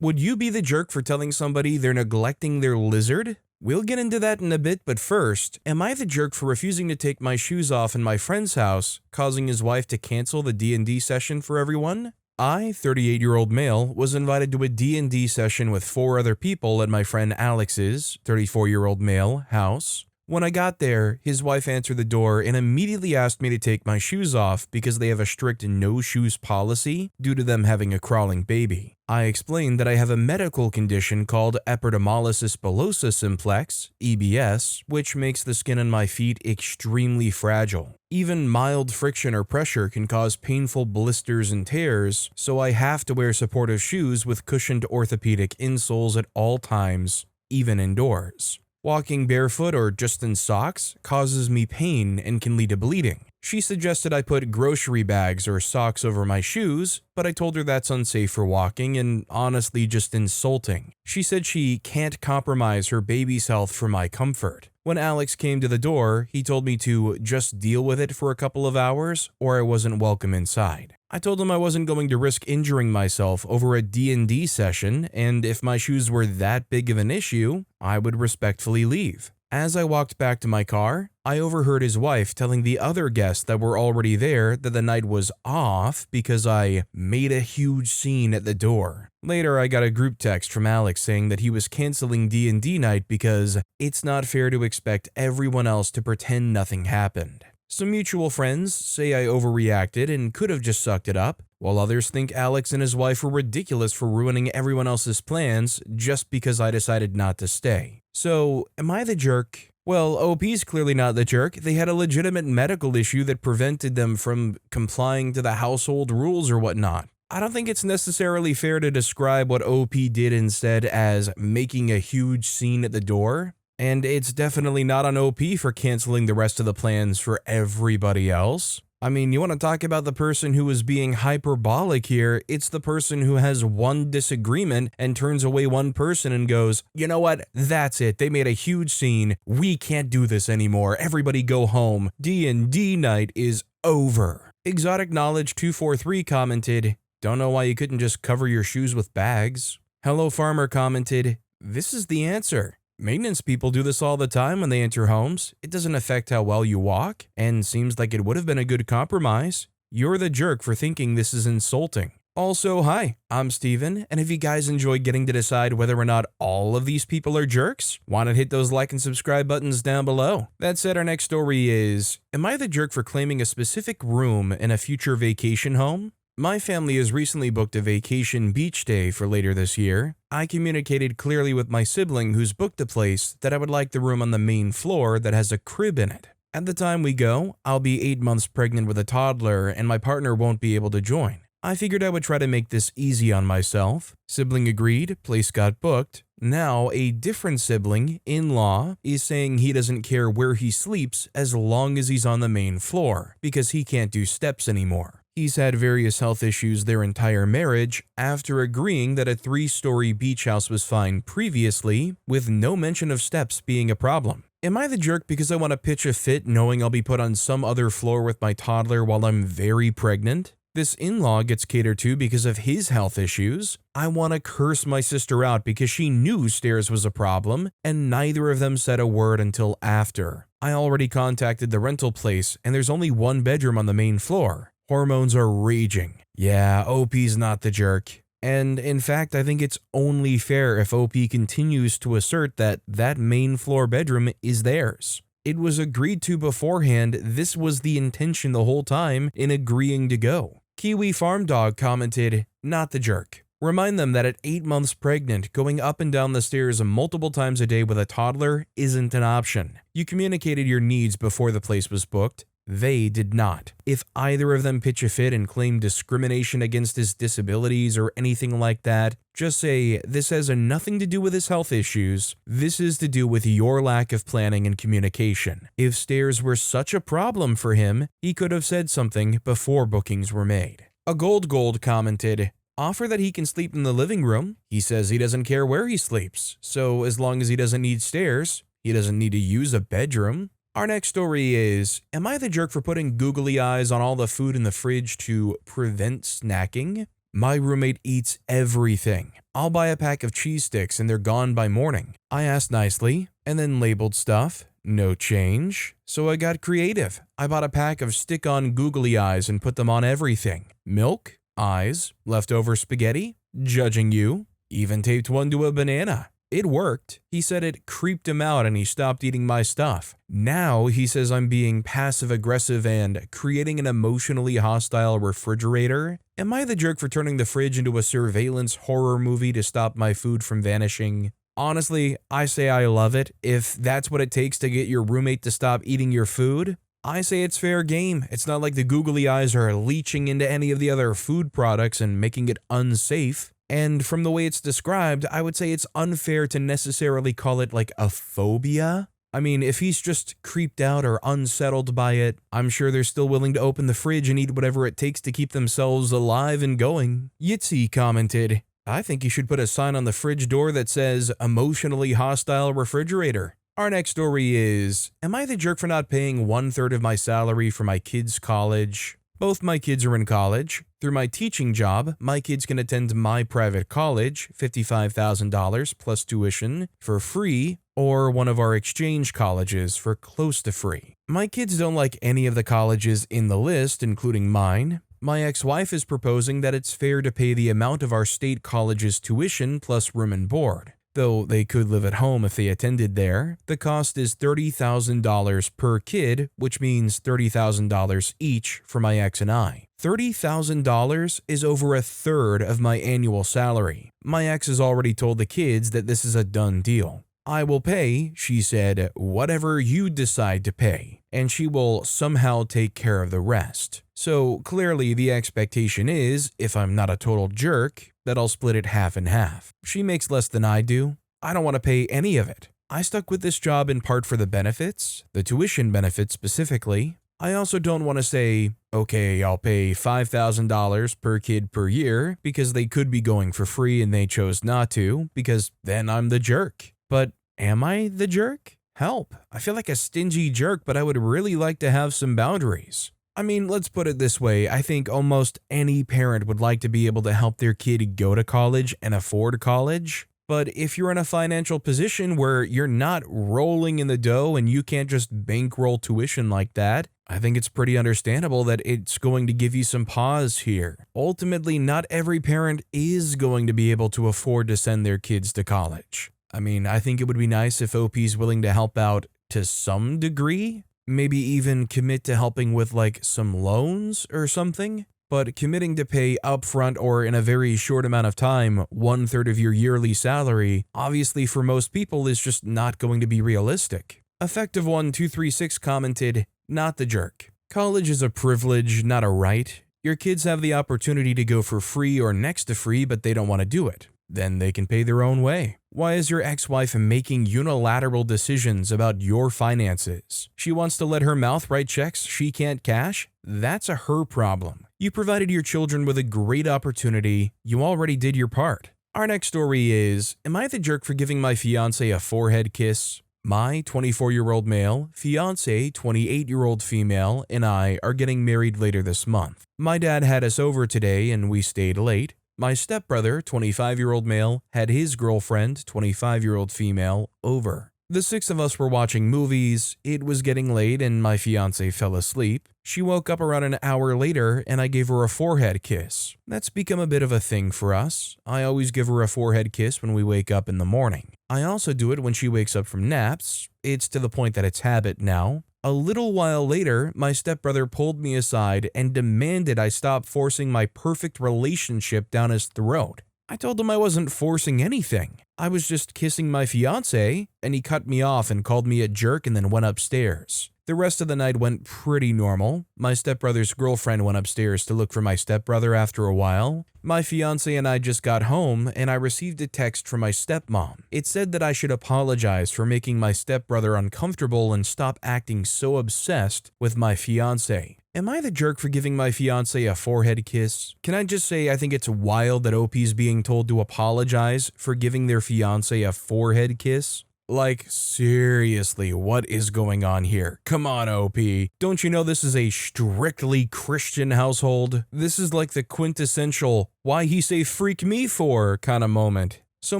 Would you be the jerk for telling somebody they're neglecting their lizard? We'll get into that in a bit, but first, am I the jerk for refusing to take my shoes off in my friend's house, causing his wife to cancel the D&D session for everyone? I, 38-year-old male, was invited to a D&D session with 4 other people at my friend Alex's, 34-year-old male, house. When I got there, his wife answered the door and immediately asked me to take my shoes off because they have a strict no-shoes policy due to them having a crawling baby. I explained that I have a medical condition called epidermolysis bullosa simplex, EBS, which makes the skin on my feet extremely fragile. Even mild friction or pressure can cause painful blisters and tears, so I have to wear supportive shoes with cushioned orthopedic insoles at all times, even indoors. Walking barefoot or just in socks causes me pain and can lead to bleeding. She suggested I put grocery bags or socks over my shoes, but I told her that's unsafe for walking and honestly just insulting. She said she can't compromise her baby's health for my comfort. When Alex came to the door, he told me to just deal with it for a couple of hours or I wasn't welcome inside. I told him I wasn't going to risk injuring myself over a D&D session, and if my shoes were that big of an issue, I would respectfully leave. As I walked back to my car, I overheard his wife telling the other guests that were already there that the night was off because I made a huge scene at the door. Later, I got a group text from Alex saying that he was canceling D&D night because it's not fair to expect everyone else to pretend nothing happened. Some mutual friends say I overreacted and could have just sucked it up, while others think Alex and his wife were ridiculous for ruining everyone else's plans just because I decided not to stay. So, am I the jerk? Well, OP's clearly not the jerk. They had a legitimate medical issue that prevented them from complying to the household rules or whatnot. I don't think it's necessarily fair to describe what OP did instead as making a huge scene at the door. And it's definitely not on OP for canceling the rest of the plans for everybody else. I mean, you want to talk about the person who is being hyperbolic here, it's the person who has one disagreement and turns away one person and goes, you know what, that's it, they made a huge scene, we can't do this anymore, everybody go home, D&D night is over. Exotic Knowledge 243 commented, don't know why you couldn't just cover your shoes with bags. Hello Farmer commented, this is the answer. Maintenance people do this all the time when they enter homes. It doesn't affect how well you walk, and seems like it would have been a good compromise. You're the jerk for thinking this is insulting. Also, hi, I'm Steven, and if you guys enjoy getting to decide whether or not all of these people are jerks, why not hit those like and subscribe buttons down below? That said, our next story is, am I the jerk for claiming a specific room in a future vacation home? My family has recently booked a vacation beach day for later this year. I communicated clearly with my sibling who's booked the place that I would like the room on the main floor that has a crib in it. At the time we go, I'll be 8 months pregnant with a toddler and my partner won't be able to join. I figured I would try to make this easy on myself. Sibling agreed, place got booked. Now, a different sibling, in-law, is saying he doesn't care where he sleeps as long as he's on the main floor because he can't do steps anymore. He's had various health issues their entire marriage after agreeing that a 3-story beach house was fine previously, with no mention of steps being a problem. Am I the jerk because I want to pitch a fit knowing I'll be put on some other floor with my toddler while I'm very pregnant? This in-law gets catered to because of his health issues. I want to curse my sister out because she knew stairs was a problem, and neither of them said a word until after. I already contacted the rental place, and there's only 1 bedroom on the main floor. Hormones are raging. Yeah, OP's not the jerk. And in fact, I think it's only fair if OP continues to assert that that main floor bedroom is theirs. It was agreed to beforehand. This was the intention the whole time in agreeing to go. Kiwi Farm Dog commented, not the jerk. Remind them that at 8 months pregnant, going up and down the stairs multiple times a day with a toddler isn't an option. You communicated your needs before the place was booked. They did not. If either of them pitch a fit and claim discrimination against his disabilities or anything like that, just say, this has nothing to do with his health issues. This is to do with your lack of planning and communication. If stairs were such a problem for him, he could have said something before bookings were made. A Gold commented, offer that he can sleep in the living room. He says he doesn't care where he sleeps, so as long as he doesn't need stairs, he doesn't need to use a bedroom. Our next story is, am I the jerk for putting googly eyes on all the food in the fridge to prevent snacking? My roommate eats everything. I'll buy a pack of cheese sticks and they're gone by morning. I asked nicely and then labeled stuff. No change. So I got creative. I bought a pack of stick-on googly eyes and put them on everything. Milk, eyes, leftover spaghetti, judging you. Even taped one to a banana. It worked. He said it creeped him out and he stopped eating my stuff. Now he says I'm being passive-aggressive and creating an emotionally hostile refrigerator. Am I the jerk for turning the fridge into a surveillance horror movie to stop my food from vanishing? Honestly, I say I love it. If that's what it takes to get your roommate to stop eating your food, I say it's fair game. It's not like the googly eyes are leaching into any of the other food products and making it unsafe. And from the way it's described, I would say it's unfair to necessarily call it like a phobia. I mean, if he's just creeped out or unsettled by it, I'm sure they're still willing to open the fridge and eat whatever it takes to keep themselves alive and going. Yitzy commented, I think you should put a sign on the fridge door that says, emotionally hostile refrigerator. Our next story is, am I the jerk for not paying 1/3 of my salary for my kids' college? Both my kids are in college. Through my teaching job, my kids can attend my private college, $55,000 plus tuition, for free, or one of our exchange colleges for close to free. My kids don't like any of the colleges in the list, including mine. My ex-wife is proposing that it's fair to pay the amount of our state college's tuition plus room and board. Though they could live at home if they attended there, the cost is $30,000 per kid, which means $30,000 each for my ex and I. $30,000 is over 1/3 of my annual salary. My ex has already told the kids that this is a done deal. I will pay, she said, whatever you decide to pay, and she will somehow take care of the rest. So clearly the expectation is, if I'm not a total jerk, that I'll split it half and half. She makes less than I do. I don't want to pay any of it. I stuck with this job in part for the benefits, the tuition benefits specifically. I also don't want to say, okay, I'll pay $5,000 per kid per year because they could be going for free and they chose not to, because then I'm the jerk. But am I the jerk? Help. I feel like a stingy jerk, but I would really like to have some boundaries. I mean, let's put it this way. I think almost any parent would like to be able to help their kid go to college and afford college. But if you're in a financial position where you're not rolling in the dough and you can't just bankroll tuition like that, I think it's pretty understandable that it's going to give you some pause here. Ultimately, not every parent is going to be able to afford to send their kids to college. I mean, I think it would be nice if OP's willing to help out to some degree. Maybe even commit to helping with like some loans or something. But committing to pay upfront or in a very short amount of time 1/3 of your yearly salary, obviously for most people is just not going to be realistic. Effective1236 commented, not the jerk. College is a privilege, not a right. Your kids have the opportunity to go for free or next to free, but they don't want to do it. Then they can pay their own way. Why is your ex-wife making unilateral decisions about your finances? She wants to let her mouth write checks she can't cash? That's her problem. You provided your children with a great opportunity. You already did your part. Our next story is, am I the jerk for giving my fiancé a forehead kiss? My 24-year-old male, fiancé 28-year-old female, and I are getting married later this month. My dad had us over today and we stayed late. My stepbrother, 25-year-old male, had his girlfriend, 25-year-old female, over. The 6 of us were watching movies. It was getting late and my fiancé fell asleep. She woke up around an hour later and I gave her a forehead kiss. That's become a bit of a thing for us. I always give her a forehead kiss when we wake up in the morning. I also do it when she wakes up from naps. It's to the point that it's habit now. A little while later, my stepbrother pulled me aside and demanded I stop forcing my perfect relationship down his throat. I told him I wasn't forcing anything. I was just kissing my fiancé, and he cut me off and called me a jerk and then went upstairs. The rest of the night went pretty normal. My stepbrother's girlfriend went upstairs to look for my stepbrother after a while. My fiancé and I just got home, and I received a text from my stepmom. It said that I should apologize for making my stepbrother uncomfortable and stop acting so obsessed with my fiancé. Am I the jerk for giving my fiancé a forehead kiss? Can I just say I think it's wild that OP's being told to apologize for giving their fiancé a forehead kiss? Like, seriously, what is going on here? Come on, OP. Don't you know this is a strictly Christian household? This is like the quintessential, why he say freak me for kind of moment. So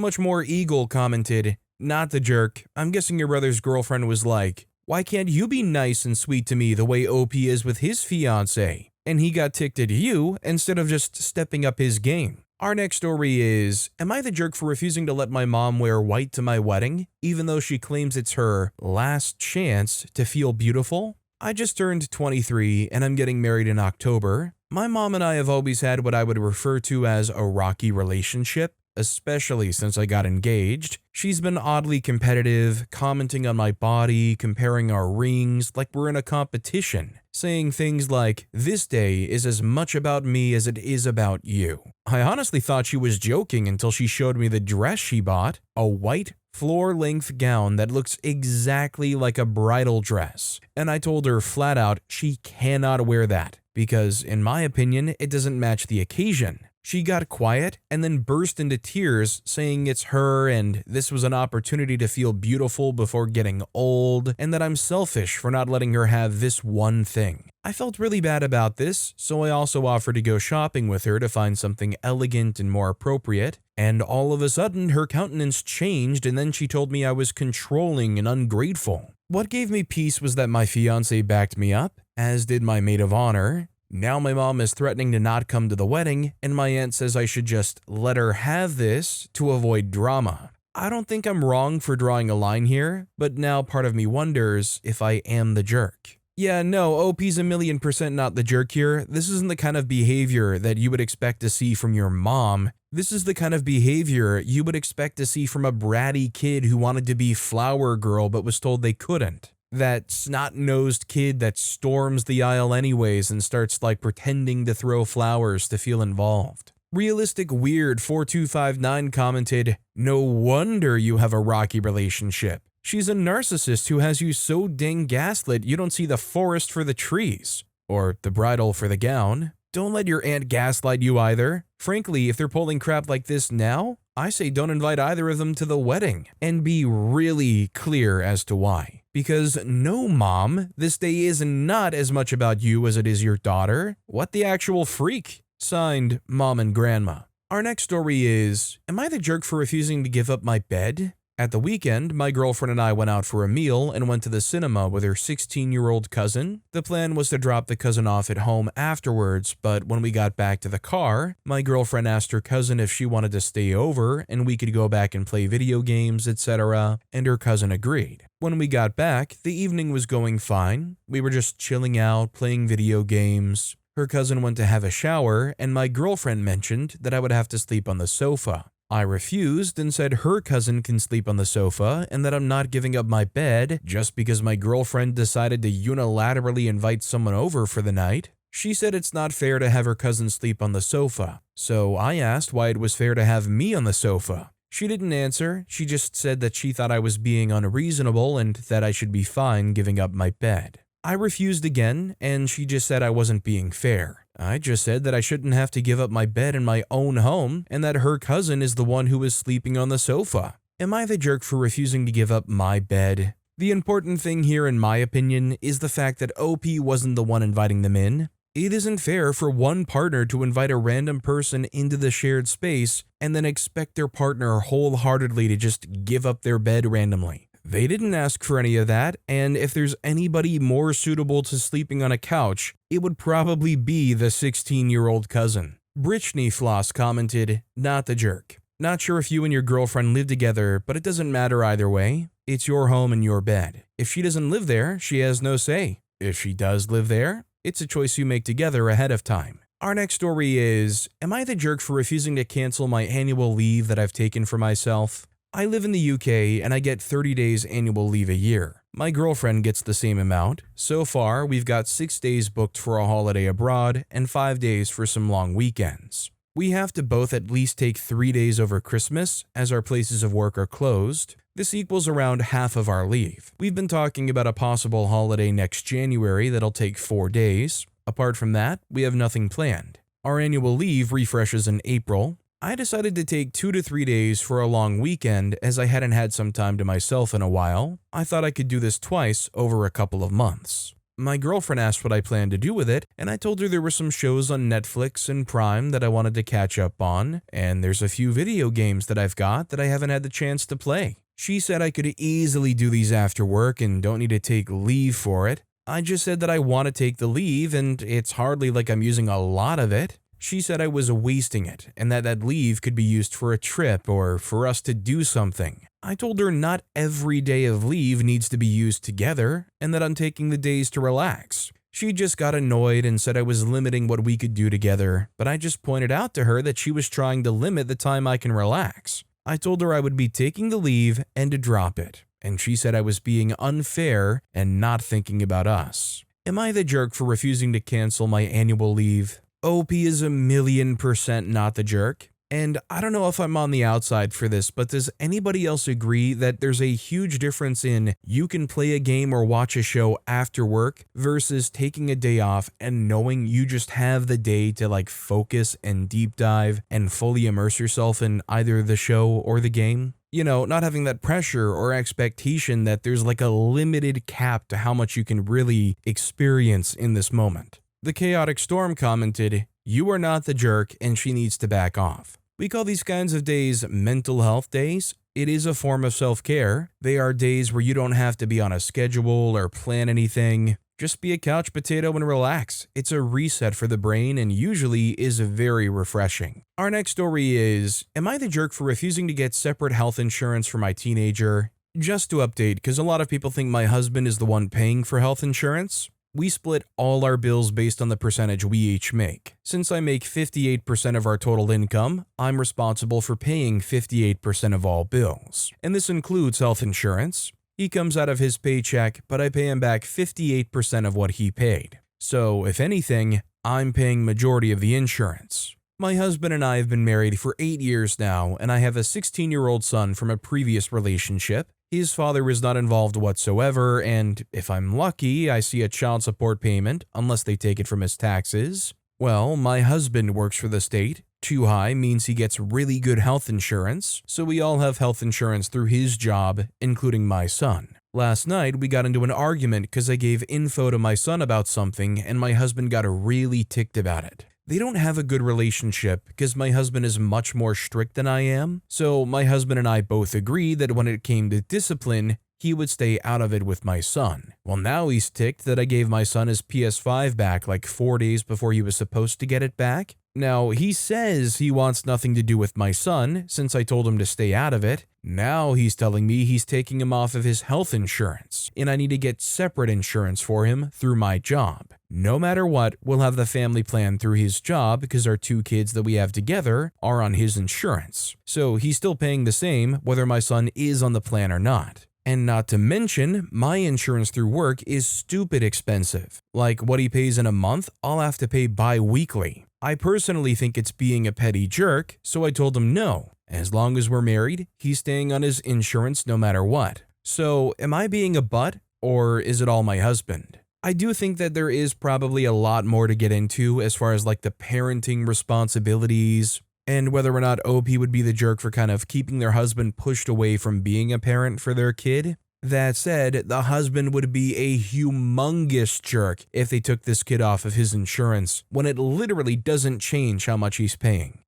much more Eagle commented, not the jerk. I'm guessing your brother's girlfriend was like, why can't you be nice and sweet to me the way OP is with his fiancé? And he got ticked at you instead of just stepping up his game. Our next story is, am I the jerk for refusing to let my mom wear white to my wedding, even though she claims it's her last chance to feel beautiful? I just turned 23 and I'm getting married in October. My mom and I have always had what I would refer to as a rocky relationship, especially since I got engaged. She's been oddly competitive, commenting on my body, comparing our rings like we're in a competition, saying things like, this day is as much about me as it is about you. I honestly thought she was joking until she showed me the dress she bought, a white floor-length gown that looks exactly like a bridal dress, and I told her flat out she cannot wear that, because in my opinion, it doesn't match the occasion. She got quiet and then burst into tears, saying it's her and this was an opportunity to feel beautiful before getting old, and that I'm selfish for not letting her have this one thing. I felt really bad about this, so I also offered to go shopping with her to find something elegant and more appropriate, and all of a sudden her countenance changed and then she told me I was controlling and ungrateful. What gave me peace was that my fiancé backed me up, as did my maid of honor. Now my mom is threatening to not come to the wedding, and my aunt says I should just let her have this to avoid drama. I don't think I'm wrong for drawing a line here, but now part of me wonders if I am the jerk. Yeah, no, OP's 1,000,000% not the jerk here. This isn't the kind of behavior that you would expect to see from your mom. This is the kind of behavior you would expect to see from a bratty kid who wanted to be flower girl but was told they couldn't. That snot-nosed kid that storms the aisle anyways and starts like pretending to throw flowers to feel involved. Realistic Weird 4259 commented, no wonder you have a rocky relationship. She's a narcissist who has you so dang gaslit you don't see the forest for the trees. Or the bridal for the gown. Don't let your aunt gaslight you either. Frankly, if they're pulling crap like this now, I say don't invite either of them to the wedding. And be really clear as to why. Because no, mom, this day is not as much about you as it is your daughter. What the actual freak? Signed, Mom and Grandma. Our next story is, am I the jerk for refusing to give up my bed? At the weekend, my girlfriend and I went out for a meal and went to the cinema with her 16-year-old cousin. The plan was to drop the cousin off at home afterwards, but when we got back to the car, my girlfriend asked her cousin if she wanted to stay over and we could go back and play video games, etc., and her cousin agreed. When we got back, the evening was going fine. We were just chilling out, playing video games. Her cousin went to have a shower, and my girlfriend mentioned that I would have to sleep on the sofa. I refused and said her cousin can sleep on the sofa and that I'm not giving up my bed just because my girlfriend decided to unilaterally invite someone over for the night. She said it's not fair to have her cousin sleep on the sofa, so I asked why it was fair to have me on the sofa. She didn't answer, she just said that she thought I was being unreasonable and that I should be fine giving up my bed. I refused again, and she just said I wasn't being fair. I just said that I shouldn't have to give up my bed in my own home, and that her cousin is the one who is sleeping on the sofa. Am I the jerk for refusing to give up my bed? The important thing here, in my opinion, is the fact that OP wasn't the one inviting them in. It isn't fair for one partner to invite a random person into the shared space and then expect their partner wholeheartedly to just give up their bed randomly. They didn't ask for any of that, and if there's anybody more suitable to sleeping on a couch, it would probably be the 16-year-old cousin. Brittany Floss commented, not the jerk. Not sure if you and your girlfriend live together, but it doesn't matter either way. It's your home and your bed. If she doesn't live there, she has no say. If she does live there, it's a choice you make together ahead of time. Our next story is, am I the jerk for refusing to cancel my annual leave that I've taken for myself? I live in the UK and I get 30 days annual leave a year. My girlfriend gets the same amount. So far, we've got 6 days booked for a holiday abroad and 5 days for some long weekends. We have to both at least take 3 days over Christmas as our places of work are closed. This equals around half of our leave. We've been talking about a possible holiday next January that'll take 4 days. Apart from that, we have nothing planned. Our annual leave refreshes in April. I decided to take 2 to 3 days for a long weekend as I hadn't had some time to myself in a while. I thought I could do this twice over a couple of months. My girlfriend asked what I planned to do with it, and I told her there were some shows on Netflix and Prime that I wanted to catch up on, and there's a few video games that I've got that I haven't had the chance to play. She said I could easily do these after work and don't need to take leave for it. I just said that I want to take the leave, and it's hardly like I'm using a lot of it. She said I was wasting it, and that leave could be used for a trip or for us to do something. I told her not every day of leave needs to be used together, and that I'm taking the days to relax. She just got annoyed and said I was limiting what we could do together, but I just pointed out to her that she was trying to limit the time I can relax. I told her I would be taking the leave and to drop it, and she said I was being unfair and not thinking about us. Am I the jerk for refusing to cancel my annual leave? OP is 1,000,000% not the jerk. And I don't know if I'm on the outside for this, but does anybody else agree that there's a huge difference in you can play a game or watch a show after work versus taking a day off and knowing you just have the day to focus and deep dive and fully immerse yourself in either the show or the game? You know, not having that pressure or expectation that there's a limited cap to how much you can really experience in this moment. The Chaotic Storm commented, "You are not the jerk and she needs to back off." We call these kinds of days mental health days. It is a form of self-care. They are days where you don't have to be on a schedule or plan anything. Just be a couch potato and relax. It's a reset for the brain and usually is very refreshing. Our next story is, am I the jerk for refusing to get separate health insurance for my teenager? Just to update, because a lot of people think my husband is the one paying for health insurance. We split all our bills based on the percentage we each make. Since I make 58% of our total income, I'm responsible for paying 58% of all bills. And this includes health insurance. He comes out of his paycheck, but I pay him back 58% of what he paid. So, if anything, I'm paying majority of the insurance. My husband and I have been married for 8 years now, and I have a 16-year-old son from a previous relationship. His father is not involved whatsoever, and if I'm lucky, I see a child support payment, unless they take it from his taxes. Well, my husband works for the state. Too high means he gets really good health insurance, so we all have health insurance through his job, including my son. Last night, we got into an argument because I gave info to my son about something, and my husband got really ticked about it. They don't have a good relationship because my husband is much more strict than I am, so my husband and I both agreed that when it came to discipline, he would stay out of it with my son. Well, now he's ticked that I gave my son his PS5 back 4 days before he was supposed to get it back. Now, he says he wants nothing to do with my son since I told him to stay out of it. Now he's telling me he's taking him off of his health insurance, and I need to get separate insurance for him through my job. No matter what, we'll have the family plan through his job because our 2 kids that we have together are on his insurance. So he's still paying the same whether my son is on the plan or not. And not to mention, my insurance through work is stupid expensive. What he pays in a month, I'll have to pay bi-weekly. I personally think it's being a petty jerk, so I told him no. As long as we're married, he's staying on his insurance no matter what. So, am I being a butt, or is it all my husband? I do think that there is probably a lot more to get into as far as the parenting responsibilities, and whether or not OP would be the jerk for kind of keeping their husband pushed away from being a parent for their kid. That said, the husband would be a humongous jerk if they took this kid off of his insurance when it literally doesn't change how much he's paying.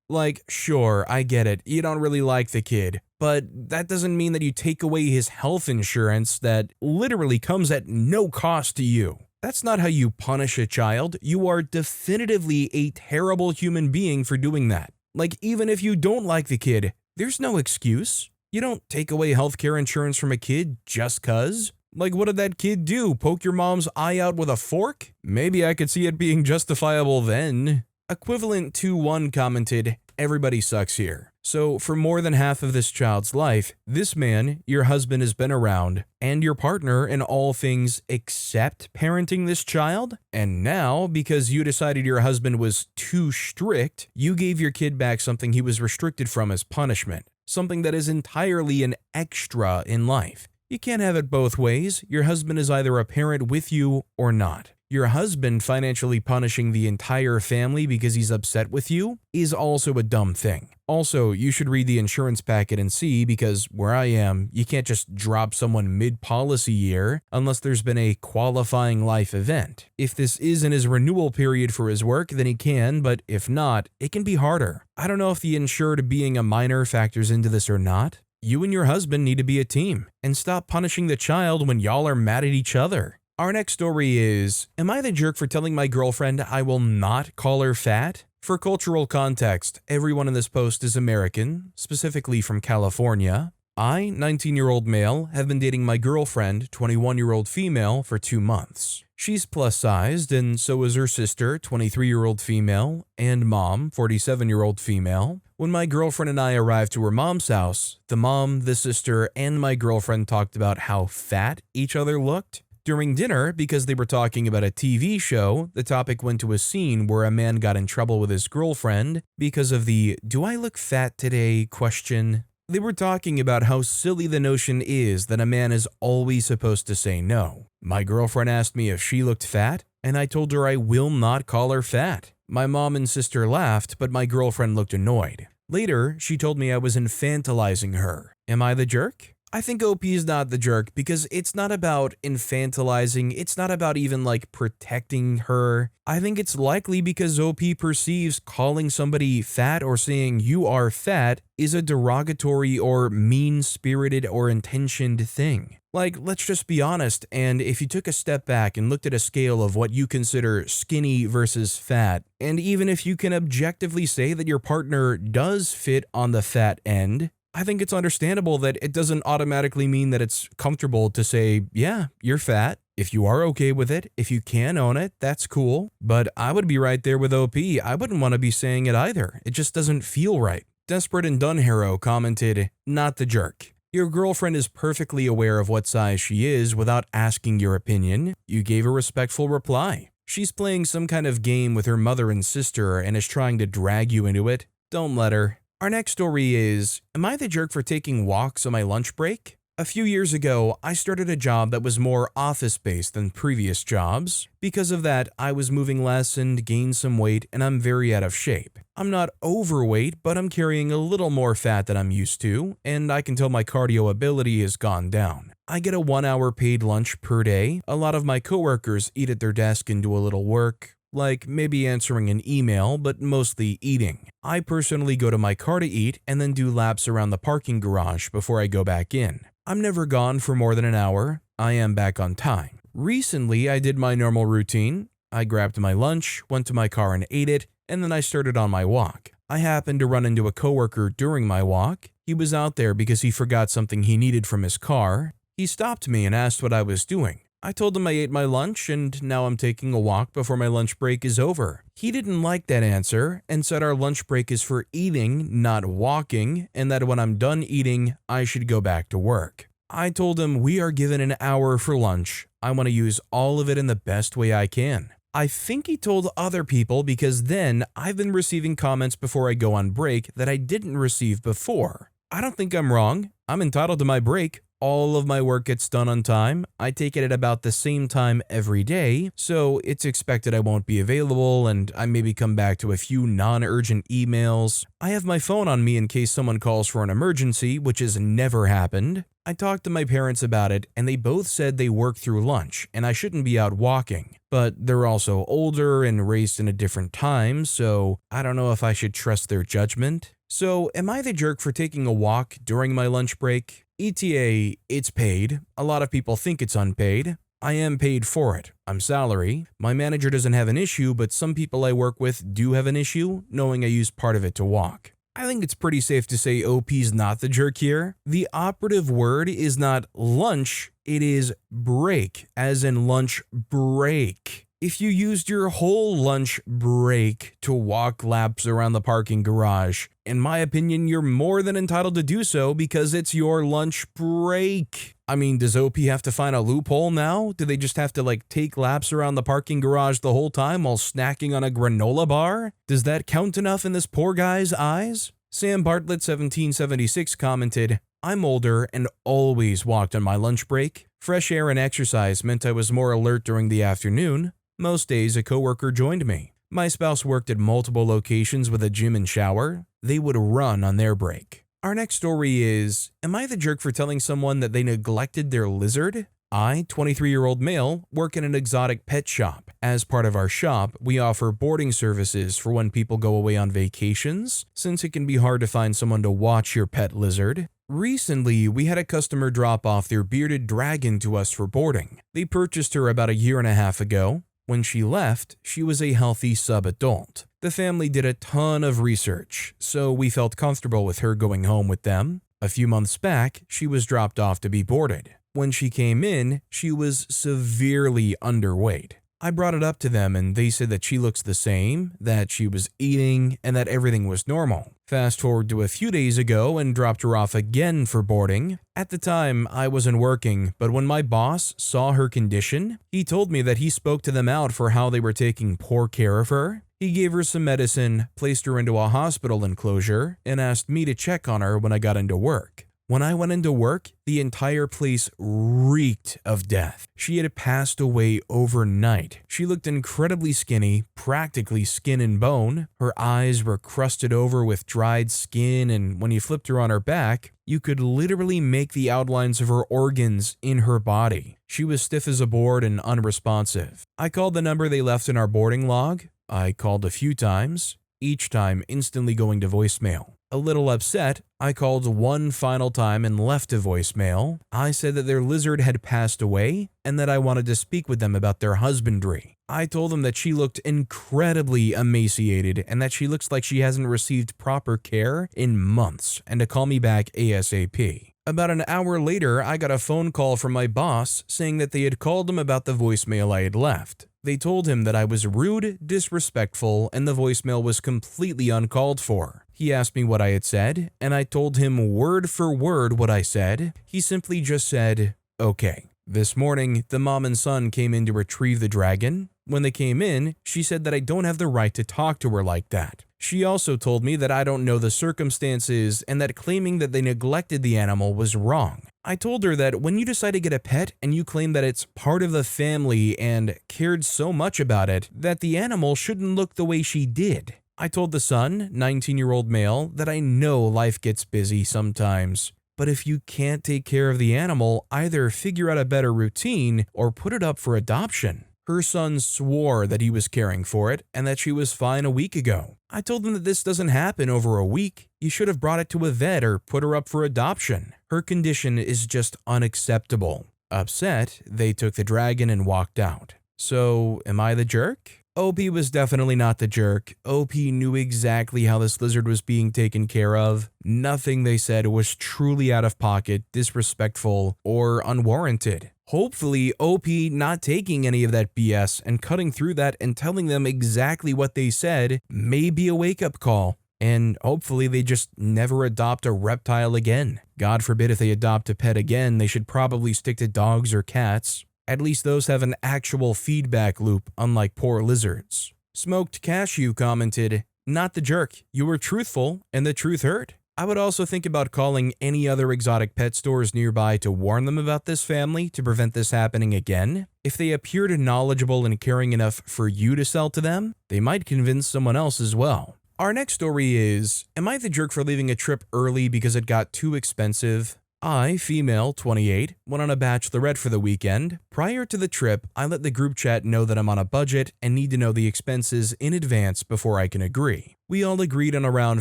Sure, I get it, you don't really like the kid, but that doesn't mean that you take away his health insurance that literally comes at no cost to you. That's not how you punish a child. You are definitively a terrible human being for doing that. Even if you don't like the kid, there's no excuse. You don't take away healthcare insurance from a kid just 'cause. What did that kid do? Poke your mom's eye out with a fork? Maybe I could see it being justifiable then. Equivalent to one commented, "Everybody sucks here." So for more than half of this child's life, this man, your husband, has been around, and your partner in all things except parenting this child. And now, because you decided your husband was too strict, you gave your kid back something he was restricted from as punishment. Something that is entirely an extra in life. You can't have it both ways. Your husband is either a parent with you or not. Your husband financially punishing the entire family because he's upset with you is also a dumb thing. Also, you should read the insurance packet and see, because where I am, you can't just drop someone mid-policy year unless there's been a qualifying life event. If this is in his renewal period for his work, then he can, but if not, it can be harder. I don't know if the insured being a minor factors into this or not. You and your husband need to be a team, and stop punishing the child when y'all are mad at each other. Our next story is, am I the jerk for telling my girlfriend I will not call her fat? For cultural context, everyone in this post is American, specifically from California. I, 19-year-old male, have been dating my girlfriend, 21-year-old female, for 2 months. She's plus-sized, and so is her sister, 23-year-old female, and mom, 47-year-old female. When my girlfriend and I arrived to her mom's house, the mom, the sister, and my girlfriend talked about how fat each other looked. During dinner, because they were talking about a TV show, the topic went to a scene where a man got in trouble with his girlfriend because of the "do I look fat today?" question. They were talking about how silly the notion is that a man is always supposed to say no. My girlfriend asked me if she looked fat, and I told her I will not call her fat. My mom and sister laughed, but my girlfriend looked annoyed. Later, she told me I was infantilizing her. Am I the jerk? I think OP is not the jerk because it's not about infantilizing, it's not about even like protecting her. I think it's likely because OP perceives calling somebody fat or saying you are fat is a derogatory or mean-spirited or intentioned thing. Like, let's just be honest, and if you took a step back and looked at a scale of what you consider skinny versus fat, and even if you can objectively say that your partner does fit on the fat end, I think it's understandable that it doesn't automatically mean that it's comfortable to say, yeah, you're fat. If you are okay with it, if you can own it, that's cool. But I would be right there with OP. I wouldn't want to be saying it either. It just doesn't feel right. Desperate and Done Hero commented, not the jerk. Your girlfriend is perfectly aware of what size she is without asking your opinion. You gave a respectful reply. She's playing some kind of game with her mother and sister and is trying to drag you into it. Don't let her. Our next story is, am I the jerk for taking walks on my lunch break? A few years ago, I started a job that was more office-based than previous jobs. Because of that, I was moving less and gained some weight, and I'm very out of shape. I'm not overweight, but I'm carrying a little more fat than I'm used to, and I can tell my cardio ability has gone down. I get a 1-hour paid lunch per day. A lot of my coworkers eat at their desk and do a little work, like maybe answering an email, but mostly eating. I personally go to my car to eat and then do laps around the parking garage before I go back in. I'm never gone for more than an hour. I am back on time. Recently, I did my normal routine. I grabbed my lunch, went to my car and ate it, and then I started on my walk. I happened to run into a coworker during my walk. He was out there because he forgot something he needed from his car. He stopped me and asked what I was doing. I told him I ate my lunch and now I'm taking a walk before my lunch break is over. He didn't like that answer and said our lunch break is for eating, not walking, and that when I'm done eating, I should go back to work. I told him we are given an hour for lunch. I want to use all of it in the best way I can. I think he told other people because then I've been receiving comments before I go on break that I didn't receive before. I don't think I'm wrong. I'm entitled to my break. All of my work gets done on time. I take it at about the same time every day, so it's expected I won't be available and I maybe come back to a few non-urgent emails. I have my phone on me in case someone calls for an emergency, which has never happened. I talked to my parents about it and they both said they work through lunch and I shouldn't be out walking. But they're also older and raised in a different time, so I don't know if I should trust their judgment. So am I the jerk for taking a walk during my lunch break? ETA, it's paid. A lot of people think it's unpaid. I am paid for it. I'm salary. My manager doesn't have an issue, but some people I work with do have an issue, knowing I use part of it to walk. I think it's pretty safe to say OP's not the jerk here. The operative word is not lunch, it is break, as in lunch break. If you used your whole lunch break to walk laps around the parking garage, in my opinion, you're more than entitled to do so because it's your lunch break. I mean, does OP have to find a loophole now? Do they just have to take laps around the parking garage the whole time while snacking on a granola bar? Does that count enough in this poor guy's eyes? Sam Bartlett 1776 commented, I'm older and always walked on my lunch break. Fresh air and exercise meant I was more alert during the afternoon. Most days, a coworker joined me. My spouse worked at multiple locations with a gym and shower. They would run on their break. Our next story is, am I the jerk for telling someone that they neglected their lizard? I, 23-year-old male, work in an exotic pet shop. As part of our shop, we offer boarding services for when people go away on vacations, since it can be hard to find someone to watch your pet lizard. Recently, we had a customer drop off their bearded dragon to us for boarding. They purchased her about a year and a half ago. When she left, she was a healthy sub-adult. The family did a ton of research, so we felt comfortable with her going home with them. A few months back, she was dropped off to be boarded. When she came in, she was severely underweight. I brought it up to them and they said that she looks the same, that she was eating, and that everything was normal. Fast forward to a few days ago and dropped her off again for boarding. At the time, I wasn't working, but when my boss saw her condition, he told me that he spoke to them out for how they were taking poor care of her. He gave her some medicine, placed her into a hospital enclosure, and asked me to check on her when I got into work. When I went into work, the entire place reeked of death. She had passed away overnight. She looked incredibly skinny, practically skin and bone. Her eyes were crusted over with dried skin, and when you flipped her on her back, you could literally make the outlines of her organs in her body. She was stiff as a board and unresponsive. I called the number they left in our boarding log. I called a few times, each time instantly going to voicemail. A little upset, I called one final time and left a voicemail. I said that their lizard had passed away and that I wanted to speak with them about their husbandry. I told them that she looked incredibly emaciated and that she looks like she hasn't received proper care in months and to call me back ASAP. About an hour later, I got a phone call from my boss saying that they had called him about the voicemail I had left. They told him that I was rude, disrespectful, and the voicemail was completely uncalled for. He asked me what I had said, and I told him word for word what I said. He simply just said, okay. This morning, the mom and son came in to retrieve the dragon. When they came in, she said that I don't have the right to talk to her like that. She also told me that I don't know the circumstances and that claiming that they neglected the animal was wrong. I told her that when you decide to get a pet and you claim that it's part of the family and cared so much about it, that the animal shouldn't look the way she did. I told the son, 19-year-old male, that I know life gets busy sometimes. But if you can't take care of the animal, either figure out a better routine or put it up for adoption. Her son swore that he was caring for it and that she was fine a week ago. I told him that this doesn't happen over a week. You should have brought it to a vet or put her up for adoption. Her condition is just unacceptable. Upset, they took the dragon and walked out. So, am I the jerk? OP was definitely not the jerk. OP knew exactly how this lizard was being taken care of. Nothing they said was truly out of pocket, disrespectful, or unwarranted. Hopefully, OP not taking any of that BS and cutting through that and telling them exactly what they said may be a wake-up call. And hopefully they just never adopt a reptile again. God forbid if they adopt a pet again, they should probably stick to dogs or cats. At least those have an actual feedback loop, unlike poor lizards. Smoked Cashew commented, "Not the jerk, you were truthful, and the truth hurt." I would also think about calling any other exotic pet stores nearby to warn them about this family to prevent this happening again. If they appeared knowledgeable and caring enough for you to sell to them, they might convince someone else as well. Our next story is, am I the jerk for leaving a trip early because it got too expensive? I, female, 28, went on a bachelorette for the weekend. Prior to the trip, I let the group chat know that I'm on a budget and need to know the expenses in advance before I can agree. We all agreed on around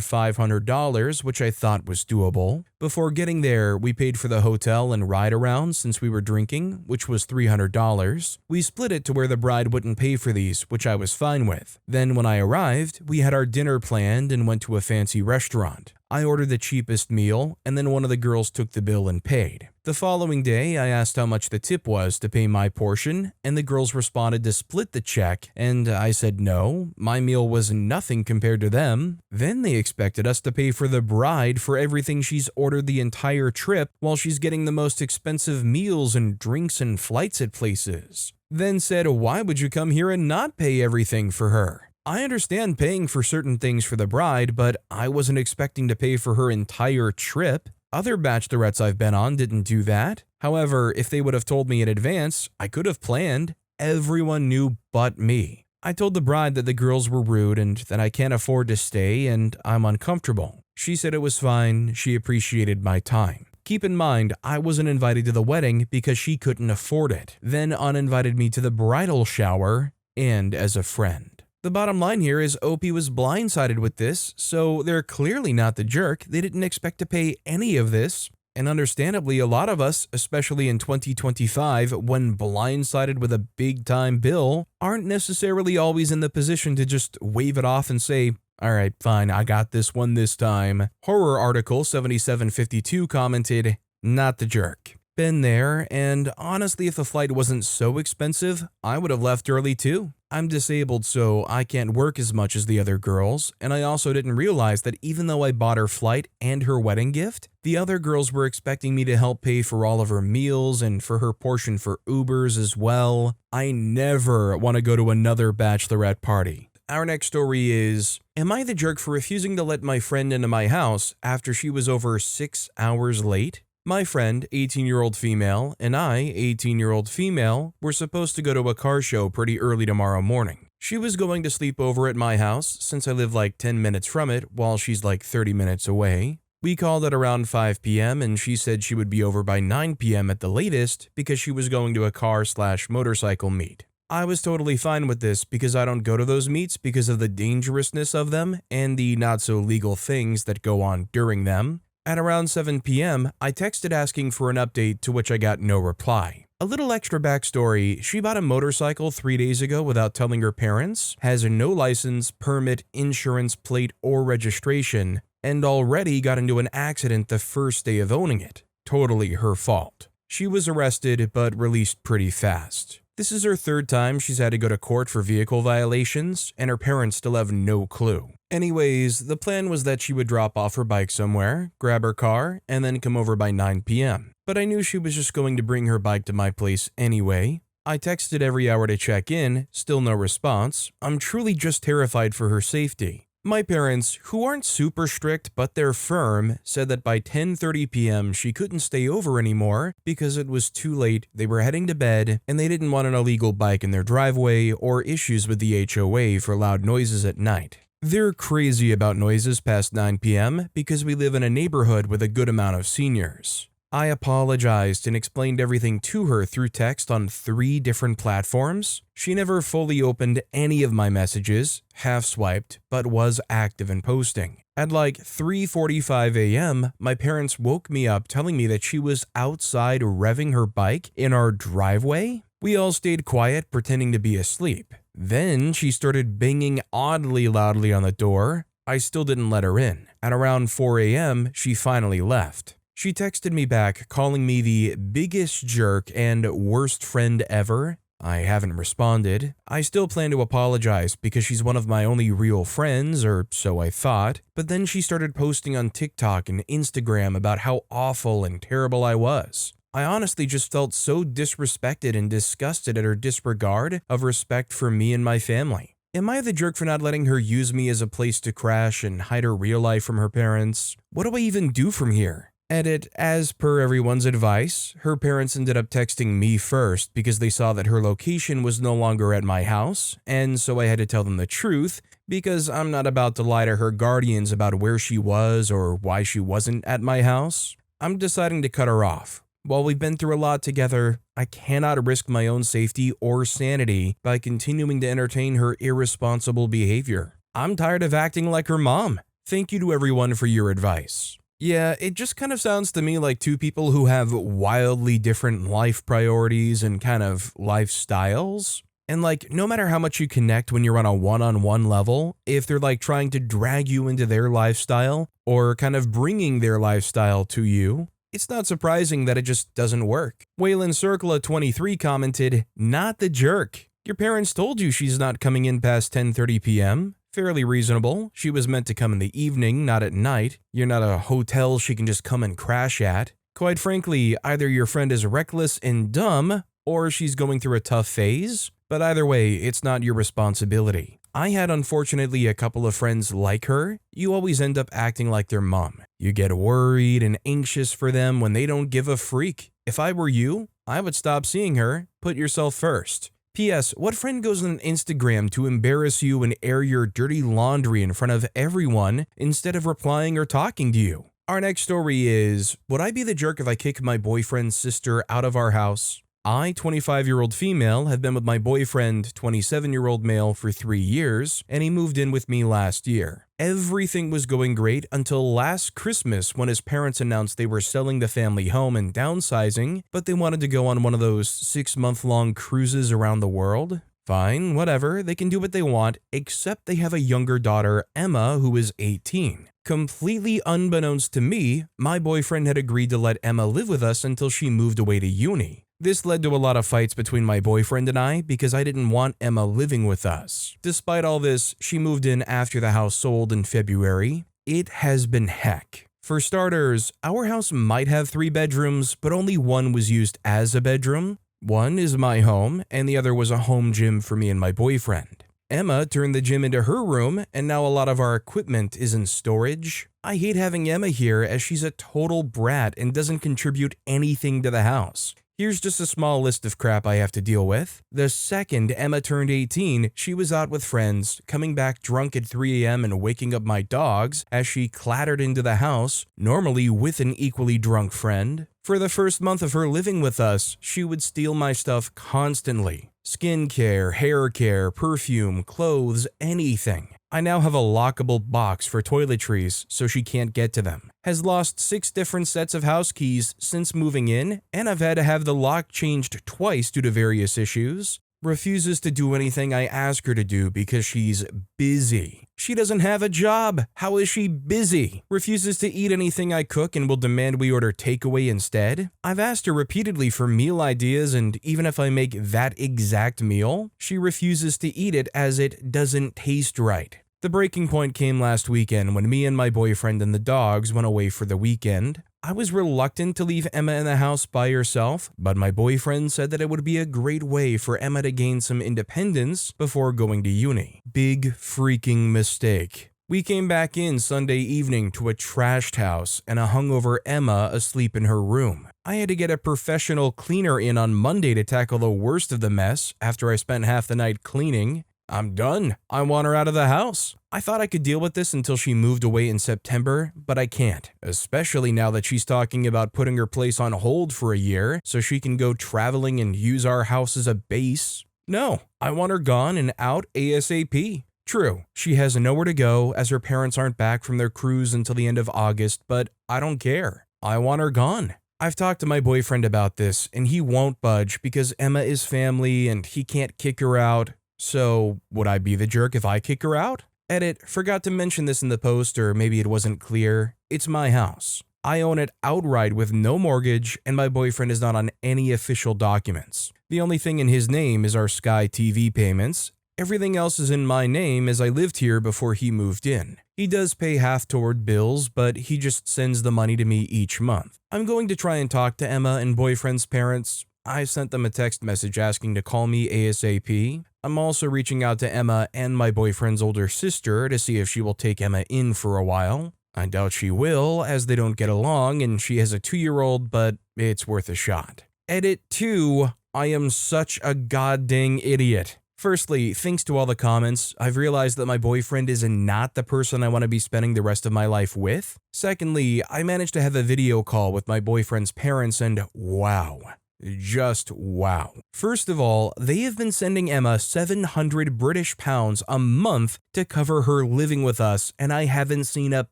$500, which I thought was doable. Before getting there, we paid for the hotel and ride around since we were drinking, which was $300. We split it to where the bride wouldn't pay for these, which I was fine with. Then when I arrived, we had our dinner planned and went to a fancy restaurant. I ordered the cheapest meal, and then one of the girls took the bill and paid. The following day, I asked how much the tip was to pay my portion, and the girls responded to split the check, and I said no, my meal was nothing compared to them. Then they expected us to pay for the bride for everything she's ordered the entire trip while she's getting the most expensive meals and drinks and flights at places. Then said, why would you come here and not pay everything for her? I understand paying for certain things for the bride, but I wasn't expecting to pay for her entire trip. Other bachelorettes I've been on didn't do that. However, if they would have told me in advance, I could have planned. everyone knew but me. I told the bride that the girls were rude and that I can't afford to stay and I'm uncomfortable. She said it was fine, she appreciated my time. Keep in mind, I wasn't invited to the wedding because she couldn't afford it, then uninvited me to the bridal shower and as a friend. The bottom line here is OP was blindsided with this, so they're clearly not the jerk. They didn't expect to pay any of this. And understandably, a lot of us, especially in 2025, when blindsided with a big-time bill, aren't necessarily always in the position to just wave it off and say, "Alright, fine, I got this one this time." Horror Article 7752 commented, "Not the jerk. Been there, and honestly, if the flight wasn't so expensive, I would have left early too. I'm disabled, so I can't work as much as the other girls, and I also didn't realize that even though I bought her flight and her wedding gift, the other girls were expecting me to help pay for all of her meals and for her portion for Ubers as well. I never want to go to another bachelorette party." Our next story is, am I the jerk for refusing to let my friend into my house after she was over 6 hours late? My friend, 18-year-old female, and I, 18-year-old female, were supposed to go to a car show pretty early tomorrow morning. She was going to sleep over at my house since I live like 10 minutes from it while she's like 30 minutes away. We called at around 5 p.m. and she said she would be over by 9 p.m. at the latest because she was going to a car/motorcycle meet. I was totally fine with this because I don't go to those meets because of the dangerousness of them and the not-so-legal things that go on during them. At around 7 p.m., I texted asking for an update, to which I got no reply. A little extra backstory, she bought a motorcycle 3 days ago without telling her parents, has no license, permit, insurance, plate, or registration, and already got into an accident the first day of owning it. Totally her fault. She was arrested but released pretty fast. This is her third time she's had to go to court for vehicle violations, and her parents still have no clue. Anyways, the plan was that she would drop off her bike somewhere, grab her car, and then come over by 9 p.m. But I knew she was just going to bring her bike to my place anyway. I texted every hour to check in, still no response. I'm truly just terrified for her safety. My parents, who aren't super strict but they're firm, said that by 10:30 p.m. she couldn't stay over anymore because it was too late, they were heading to bed, and they didn't want an illegal bike in their driveway or issues with the HOA for loud noises at night. They're crazy about noises past 9 p.m. because we live in a neighborhood with a good amount of seniors. I apologized and explained everything to her through text on 3 different platforms. She never fully opened any of my messages, half-swiped, but was active in posting. At like 3:45 a.m., my parents woke me up telling me that she was outside revving her bike in our driveway. We all stayed quiet, pretending to be asleep. Then she started banging oddly loudly on the door. I still didn't let her in. At around 4 a.m., she finally left. She texted me back, calling me the biggest jerk and worst friend ever. I haven't responded. I still plan to apologize because she's one of my only real friends, or so I thought, but then she started posting on TikTok and Instagram about how awful and terrible I was. I honestly just felt so disrespected and disgusted at her disregard of respect for me and my family. Am I the jerk for not letting her use me as a place to crash and hide her real life from her parents? What do I even do from here? Edit, as per everyone's advice, her parents ended up texting me first because they saw that her location was no longer at my house, and so I had to tell them the truth because I'm not about to lie to her guardians about where she was or why she wasn't at my house. I'm deciding to cut her off. While we've been through a lot together, I cannot risk my own safety or sanity by continuing to entertain her irresponsible behavior. I'm tired of acting like her mom. Thank you to everyone for your advice. Yeah, it just kind of sounds to me like two people who have wildly different life priorities and kind of lifestyles. And like, no matter how much you connect when you're on a one-on-one level, if they're like trying to drag you into their lifestyle or kind of bringing their lifestyle to you, it's not surprising that it just doesn't work. Waylon Circula 23 commented, "Not the jerk. Your parents told you she's not coming in past 10:30 p.m. Fairly reasonable. She was meant to come in the evening, not at night. You're not a hotel she can just come and crash at. Quite frankly, either your friend is reckless and dumb, or she's going through a tough phase. But either way, it's not your responsibility. I had unfortunately a couple of friends like her. You always end up acting like their mom. You get worried and anxious for them when they don't give a freak. If I were you, I would stop seeing her. Put yourself first. P.S. What friend goes on Instagram to embarrass you and air your dirty laundry in front of everyone instead of replying or talking to you? Our next story is, would I be the jerk if I kick my boyfriend's sister out of our house? I, 25-year-old female, have been with my boyfriend, 27-year-old male, for 3 years, and he moved in with me last year. Everything was going great until last Christmas when his parents announced they were selling the family home and downsizing, but they wanted to go on one of those 6-month-long cruises around the world. Fine, whatever, they can do what they want, except they have a younger daughter, Emma, who is 18. Completely unbeknownst to me, my boyfriend had agreed to let Emma live with us until she moved away to uni. This led to a lot of fights between my boyfriend and I because I didn't want Emma living with us. Despite all this, she moved in after the house sold in February. It has been heck. For starters, our house might have 3 bedrooms, but only one was used as a bedroom. One is my home, and the other was a home gym for me and my boyfriend. Emma turned the gym into her room, and now a lot of our equipment is in storage. I hate having Emma here as she's a total brat and doesn't contribute anything to the house. Here's just a small list of crap I have to deal with. The second Emma turned 18, she was out with friends, coming back drunk at 3 a.m. and waking up my dogs as she clattered into the house, normally with an equally drunk friend. For the first month of her living with us, she would steal my stuff constantly. Skincare, hair care, perfume, clothes, anything. I now have a lockable box for toiletries so she can't get to them. Has lost 6 different sets of house keys since moving in, and I've had to have the lock changed twice due to various issues. Refuses to do anything I ask her to do because she's busy. She doesn't have a job. How is she busy? Refuses to eat anything I cook and will demand we order takeaway instead. I've asked her repeatedly for meal ideas, and even if I make that exact meal, she refuses to eat it as it doesn't taste right. The breaking point came last weekend when me and my boyfriend and the dogs went away for the weekend. I was reluctant to leave Emma in the house by herself, but my boyfriend said that it would be a great way for Emma to gain some independence before going to uni. Big freaking mistake. We came back in Sunday evening to a trashed house and a hungover Emma asleep in her room. I had to get a professional cleaner in on Monday to tackle the worst of the mess after I spent half the night cleaning. I'm done. I want her out of the house. I thought I could deal with this until she moved away in September, but I can't, especially now that she's talking about putting her place on hold for a year so she can go traveling and use our house as a base. No, I want her gone and out ASAP. True, she has nowhere to go as her parents aren't back from their cruise until the end of August, but I don't care. I want her gone. I've talked to my boyfriend about this, and he won't budge because Emma is family and he can't kick her out. So, would I be the jerk if I kick her out? Edit, forgot to mention this in the post, or maybe it wasn't clear. It's my house. I own it outright with no mortgage, and my boyfriend is not on any official documents. The only thing in his name is our Sky TV payments. Everything else is in my name as I lived here before he moved in. He does pay half toward bills, but he just sends the money to me each month. I'm going to try and talk to Emma and boyfriend's parents. I sent them a text message asking to call me ASAP. I'm also reaching out to Emma and my boyfriend's older sister to see if she will take Emma in for a while. I doubt she will, as they don't get along and she has a 2-year-old, but it's worth a shot. Edit 2. I am such a goddamn idiot. Firstly, thanks to all the comments, I've realized that my boyfriend is not the person I want to be spending the rest of my life with. Secondly, I managed to have a video call with my boyfriend's parents and wow. Just wow. First of all, they have been sending Emma 700 British pounds a month to cover her living with us, and I haven't seen a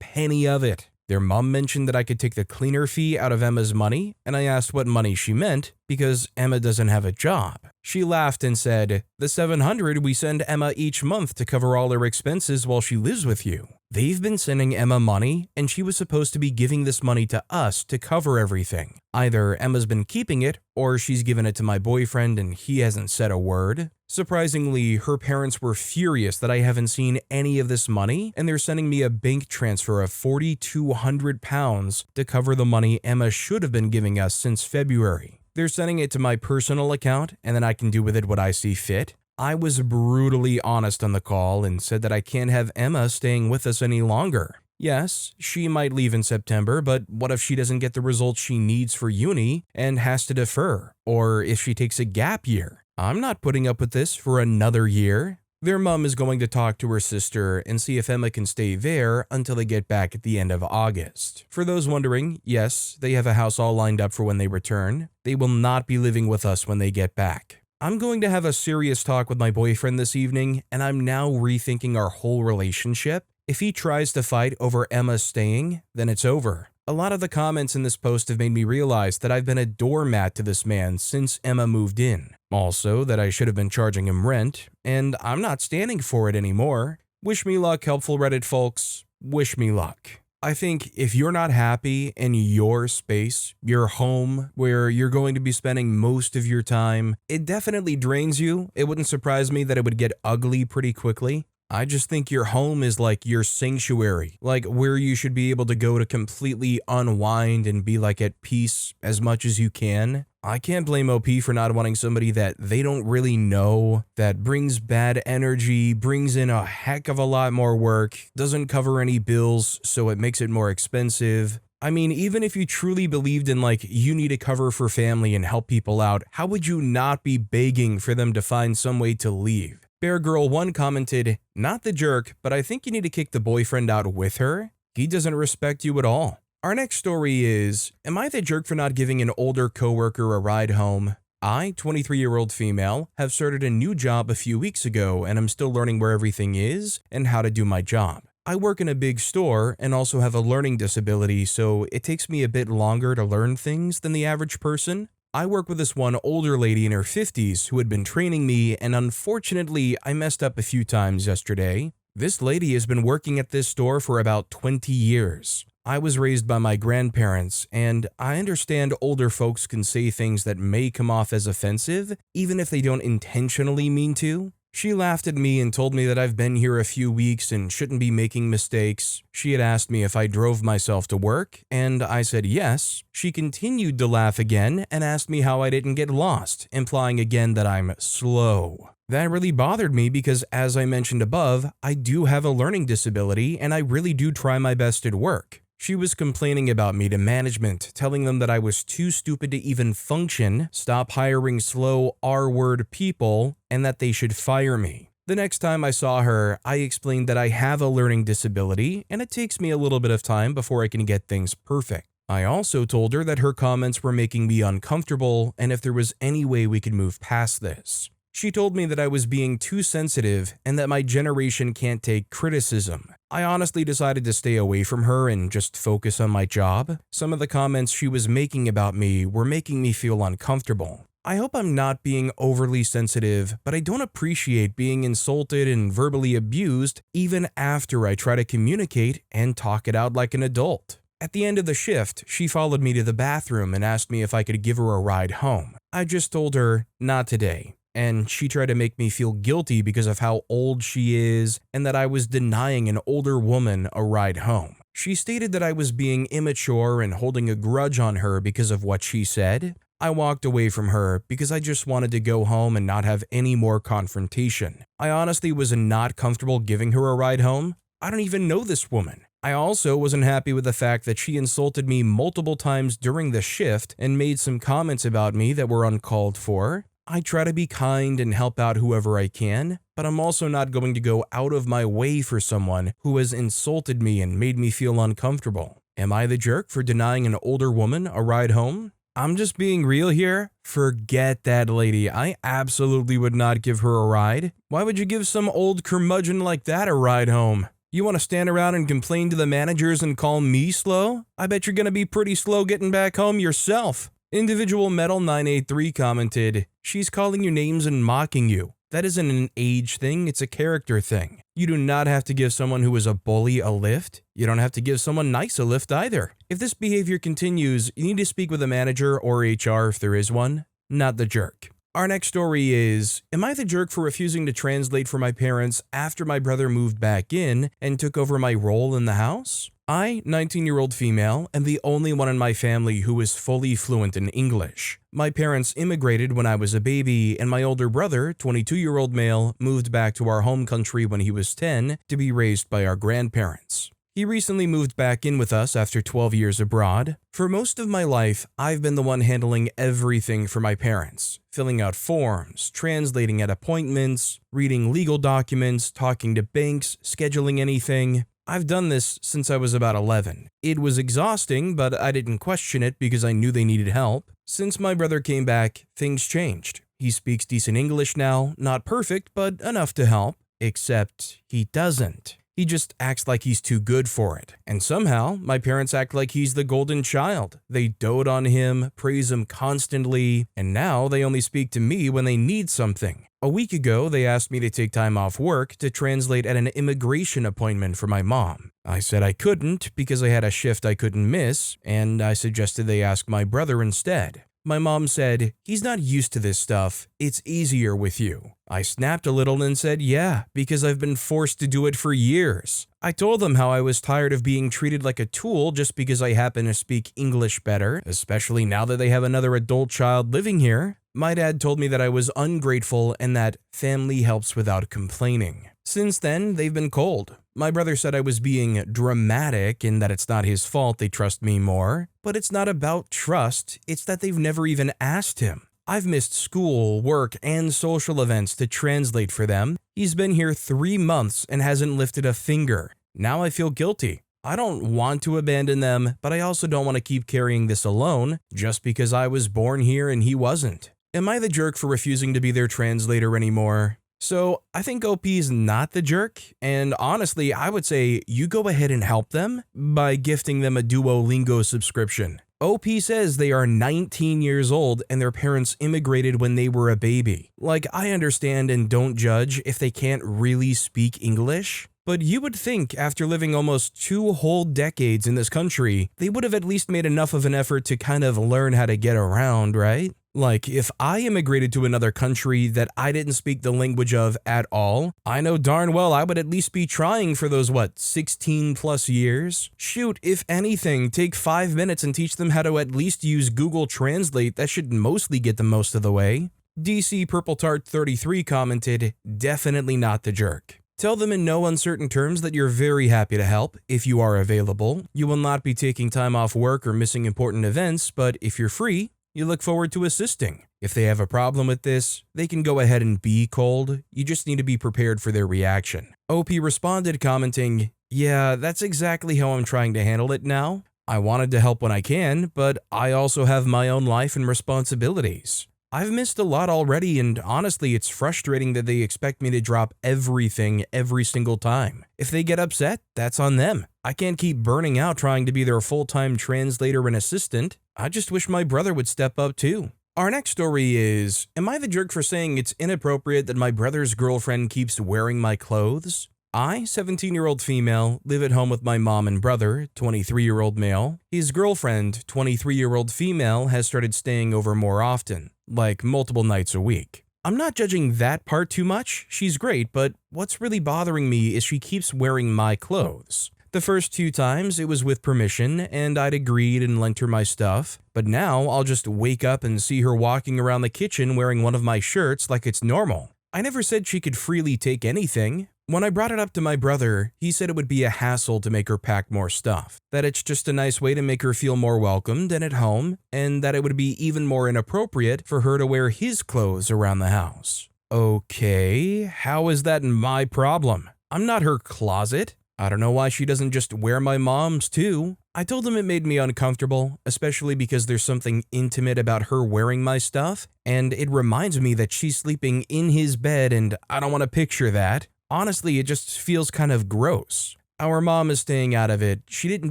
penny of it. Their mom mentioned that I could take the cleaner fee out of Emma's money, and I asked what money she meant because Emma doesn't have a job. She laughed and said, "The 700 we send Emma each month to cover all her expenses while she lives with you." They've been sending Emma money, and she was supposed to be giving this money to us to cover everything. Either Emma's been keeping it, or she's given it to my boyfriend and he hasn't said a word. Surprisingly, her parents were furious that I haven't seen any of this money, and they're sending me a bank transfer of £4,200 to cover the money Emma should have been giving us since February. They're sending it to my personal account, and then I can do with it what I see fit. I was brutally honest on the call and said that I can't have Emma staying with us any longer. Yes, she might leave in September, but what if she doesn't get the results she needs for uni and has to defer? Or if she takes a gap year? I'm not putting up with this for another year. Their mom is going to talk to her sister and see if Emma can stay there until they get back at the end of August. For those wondering, yes, they have a house all lined up for when they return. They will not be living with us when they get back. I'm going to have a serious talk with my boyfriend this evening, and I'm now rethinking our whole relationship. If he tries to fight over Emma staying, then it's over. A lot of the comments in this post have made me realize that I've been a doormat to this man since Emma moved in. Also, that I should have been charging him rent, and I'm not standing for it anymore. Wish me luck, helpful Reddit folks. Wish me luck. I think if you're not happy in your space, your home, where you're going to be spending most of your time, it definitely drains you. It wouldn't surprise me that it would get ugly pretty quickly. I just think your home is like your sanctuary, like where you should be able to go to completely unwind and be like at peace as much as you can. I can't blame OP for not wanting somebody that they don't really know, that brings bad energy, brings in a heck of a lot more work, doesn't cover any bills, so it makes it more expensive. I mean, even if you truly believed in like you need a cover for family and help people out, how would you not be begging for them to find some way to leave? Bear Girl 1 commented, "Not the jerk, but I think you need to kick the boyfriend out with her. He doesn't respect you at all." Our next story is, am I the jerk for not giving an older coworker a ride home? I, 23-year-old female, have started a new job a few weeks ago and I'm still learning where everything is and how to do my job. I work in a big store and also have a learning disability, so it takes me a bit longer to learn things than the average person. I work with this one older lady in her 50s who had been training me, and unfortunately, I messed up a few times yesterday. This lady has been working at this store for about 20 years. I was raised by my grandparents, and I understand older folks can say things that may come off as offensive, even if they don't intentionally mean to. She laughed at me and told me that I've been here a few weeks and shouldn't be making mistakes. She had asked me if I drove myself to work, and I said yes. She continued to laugh again and asked me how I didn't get lost, implying again that I'm slow. That really bothered me because, as I mentioned above, I do have a learning disability and I really do try my best at work. She was complaining about me to management, telling them that I was too stupid to even function, stop hiring slow R-word people, and that they should fire me. The next time I saw her, I explained that I have a learning disability and it takes me a little bit of time before I can get things perfect. I also told her that her comments were making me uncomfortable and if there was any way we could move past this. She told me that I was being too sensitive and that my generation can't take criticism. I honestly decided to stay away from her and just focus on my job. Some of the comments she was making about me were making me feel uncomfortable. I hope I'm not being overly sensitive, but I don't appreciate being insulted and verbally abused even after I try to communicate and talk it out like an adult. At the end of the shift, she followed me to the bathroom and asked me if I could give her a ride home. I just told her, not today. And she tried to make me feel guilty because of how old she is and that I was denying an older woman a ride home. She stated that I was being immature and holding a grudge on her because of what she said. I walked away from her because I just wanted to go home and not have any more confrontation. I honestly was not comfortable giving her a ride home. I don't even know this woman. I also wasn't happy with the fact that she insulted me multiple times during the shift and made some comments about me that were uncalled for. I try to be kind and help out whoever I can, but I'm also not going to go out of my way for someone who has insulted me and made me feel uncomfortable. Am I the jerk for denying an older woman a ride home? I'm just being real here. Forget that lady. I absolutely would not give her a ride. Why would you give some old curmudgeon like that a ride home? You want to stand around and complain to the managers and call me slow? I bet you're going to be pretty slow getting back home yourself. Individual Metal 983 commented, "She's calling you names and mocking you. That isn't an age thing, it's a character thing. You do not have to give someone who is a bully a lift. You don't have to give someone nice a lift either. If this behavior continues, you need to speak with a manager or HR if there is one, not the jerk." Our next story is, am I the jerk for refusing to translate for my parents after my brother moved back in and took over my role in the house? I, 19-year-old female, am the only one in my family who is fully fluent in English. My parents immigrated when I was a baby, and my older brother, 22-year-old male, moved back to our home country when he was 10 to be raised by our grandparents. He recently moved back in with us after 12 years abroad. For most of my life, I've been the one handling everything for my parents, filling out forms, translating at appointments, reading legal documents, talking to banks, scheduling anything. I've done this since I was about 11. It was exhausting, but I didn't question it because I knew they needed help. Since my brother came back, things changed. He speaks decent English now, not perfect, but enough to help. Except he doesn't. He just acts like he's too good for it. And somehow, my parents act like he's the golden child. They dote on him, praise him constantly, and now they only speak to me when they need something. A week ago, they asked me to take time off work to translate at an immigration appointment for my mom. I said I couldn't because I had a shift I couldn't miss, and I suggested they ask my brother instead. My mom said, "He's not used to this stuff. It's easier with you." I snapped a little and said, "Yeah, because I've been forced to do it for years." I told them how I was tired of being treated like a tool just because I happen to speak English better, especially now that they have another adult child living here. My dad told me that I was ungrateful and that family helps without complaining. Since then, they've been cold. My brother said I was being dramatic and that it's not his fault they trust me more. But it's not about trust, it's that they've never even asked him. I've missed school, work, and social events to translate for them. He's been here 3 months and hasn't lifted a finger. Now I feel guilty. I don't want to abandon them, but I also don't want to keep carrying this alone just because I was born here and he wasn't. Am I the jerk for refusing to be their translator anymore? So I think OP is not the jerk, and honestly, I would say you go ahead and help them by gifting them a Duolingo subscription. OP says they are 19 years old and their parents immigrated when they were a baby. Like, I understand and don't judge if they can't really speak English, but you would think after living almost 2 whole decades in this country, they would have at least made enough of an effort to kind of learn how to get around, right? Like, if I immigrated to another country that I didn't speak the language of at all, I know darn well I would at least be trying for those, 16 plus years? Shoot, if anything, take 5 minutes and teach them how to at least use Google Translate. That should mostly get them most of the way. DC Purple Tart 33 commented, "Definitely not the jerk. Tell them in no uncertain terms that you're very happy to help if you are available. You will not be taking time off work or missing important events, but if you're free, you look forward to assisting. If they have a problem with this, they can go ahead and be cold. You just need to be prepared for their reaction." OP responded commenting, "Yeah, that's exactly how I'm trying to handle it now. I wanted to help when I can, but I also have my own life and responsibilities. I've missed a lot already, and honestly, it's frustrating that they expect me to drop everything every single time. If they get upset, that's on them. I can't keep burning out trying to be their full-time translator and assistant. I just wish my brother would step up too." Our next story is, am I the jerk for saying it's inappropriate that my brother's girlfriend keeps wearing my clothes? I, 17-year-old female, live at home with my mom and brother, 23-year-old male. His girlfriend, 23-year-old female, has started staying over more often, like multiple nights a week. I'm not judging that part too much, she's great, but what's really bothering me is she keeps wearing my clothes. The first 2 times it was with permission and I'd agreed and lent her my stuff, but now I'll just wake up and see her walking around the kitchen wearing one of my shirts like it's normal. I never said she could freely take anything. When I brought it up to my brother, he said it would be a hassle to make her pack more stuff, that it's just a nice way to make her feel more welcomed and at home, and that it would be even more inappropriate for her to wear his clothes around the house. Okay, how is that my problem? I'm not her closet. I don't know why she doesn't just wear my mom's too. I told him it made me uncomfortable, especially because there's something intimate about her wearing my stuff, and it reminds me that she's sleeping in his bed and I don't want to picture that. Honestly, it just feels kind of gross. Our mom is staying out of it. She didn't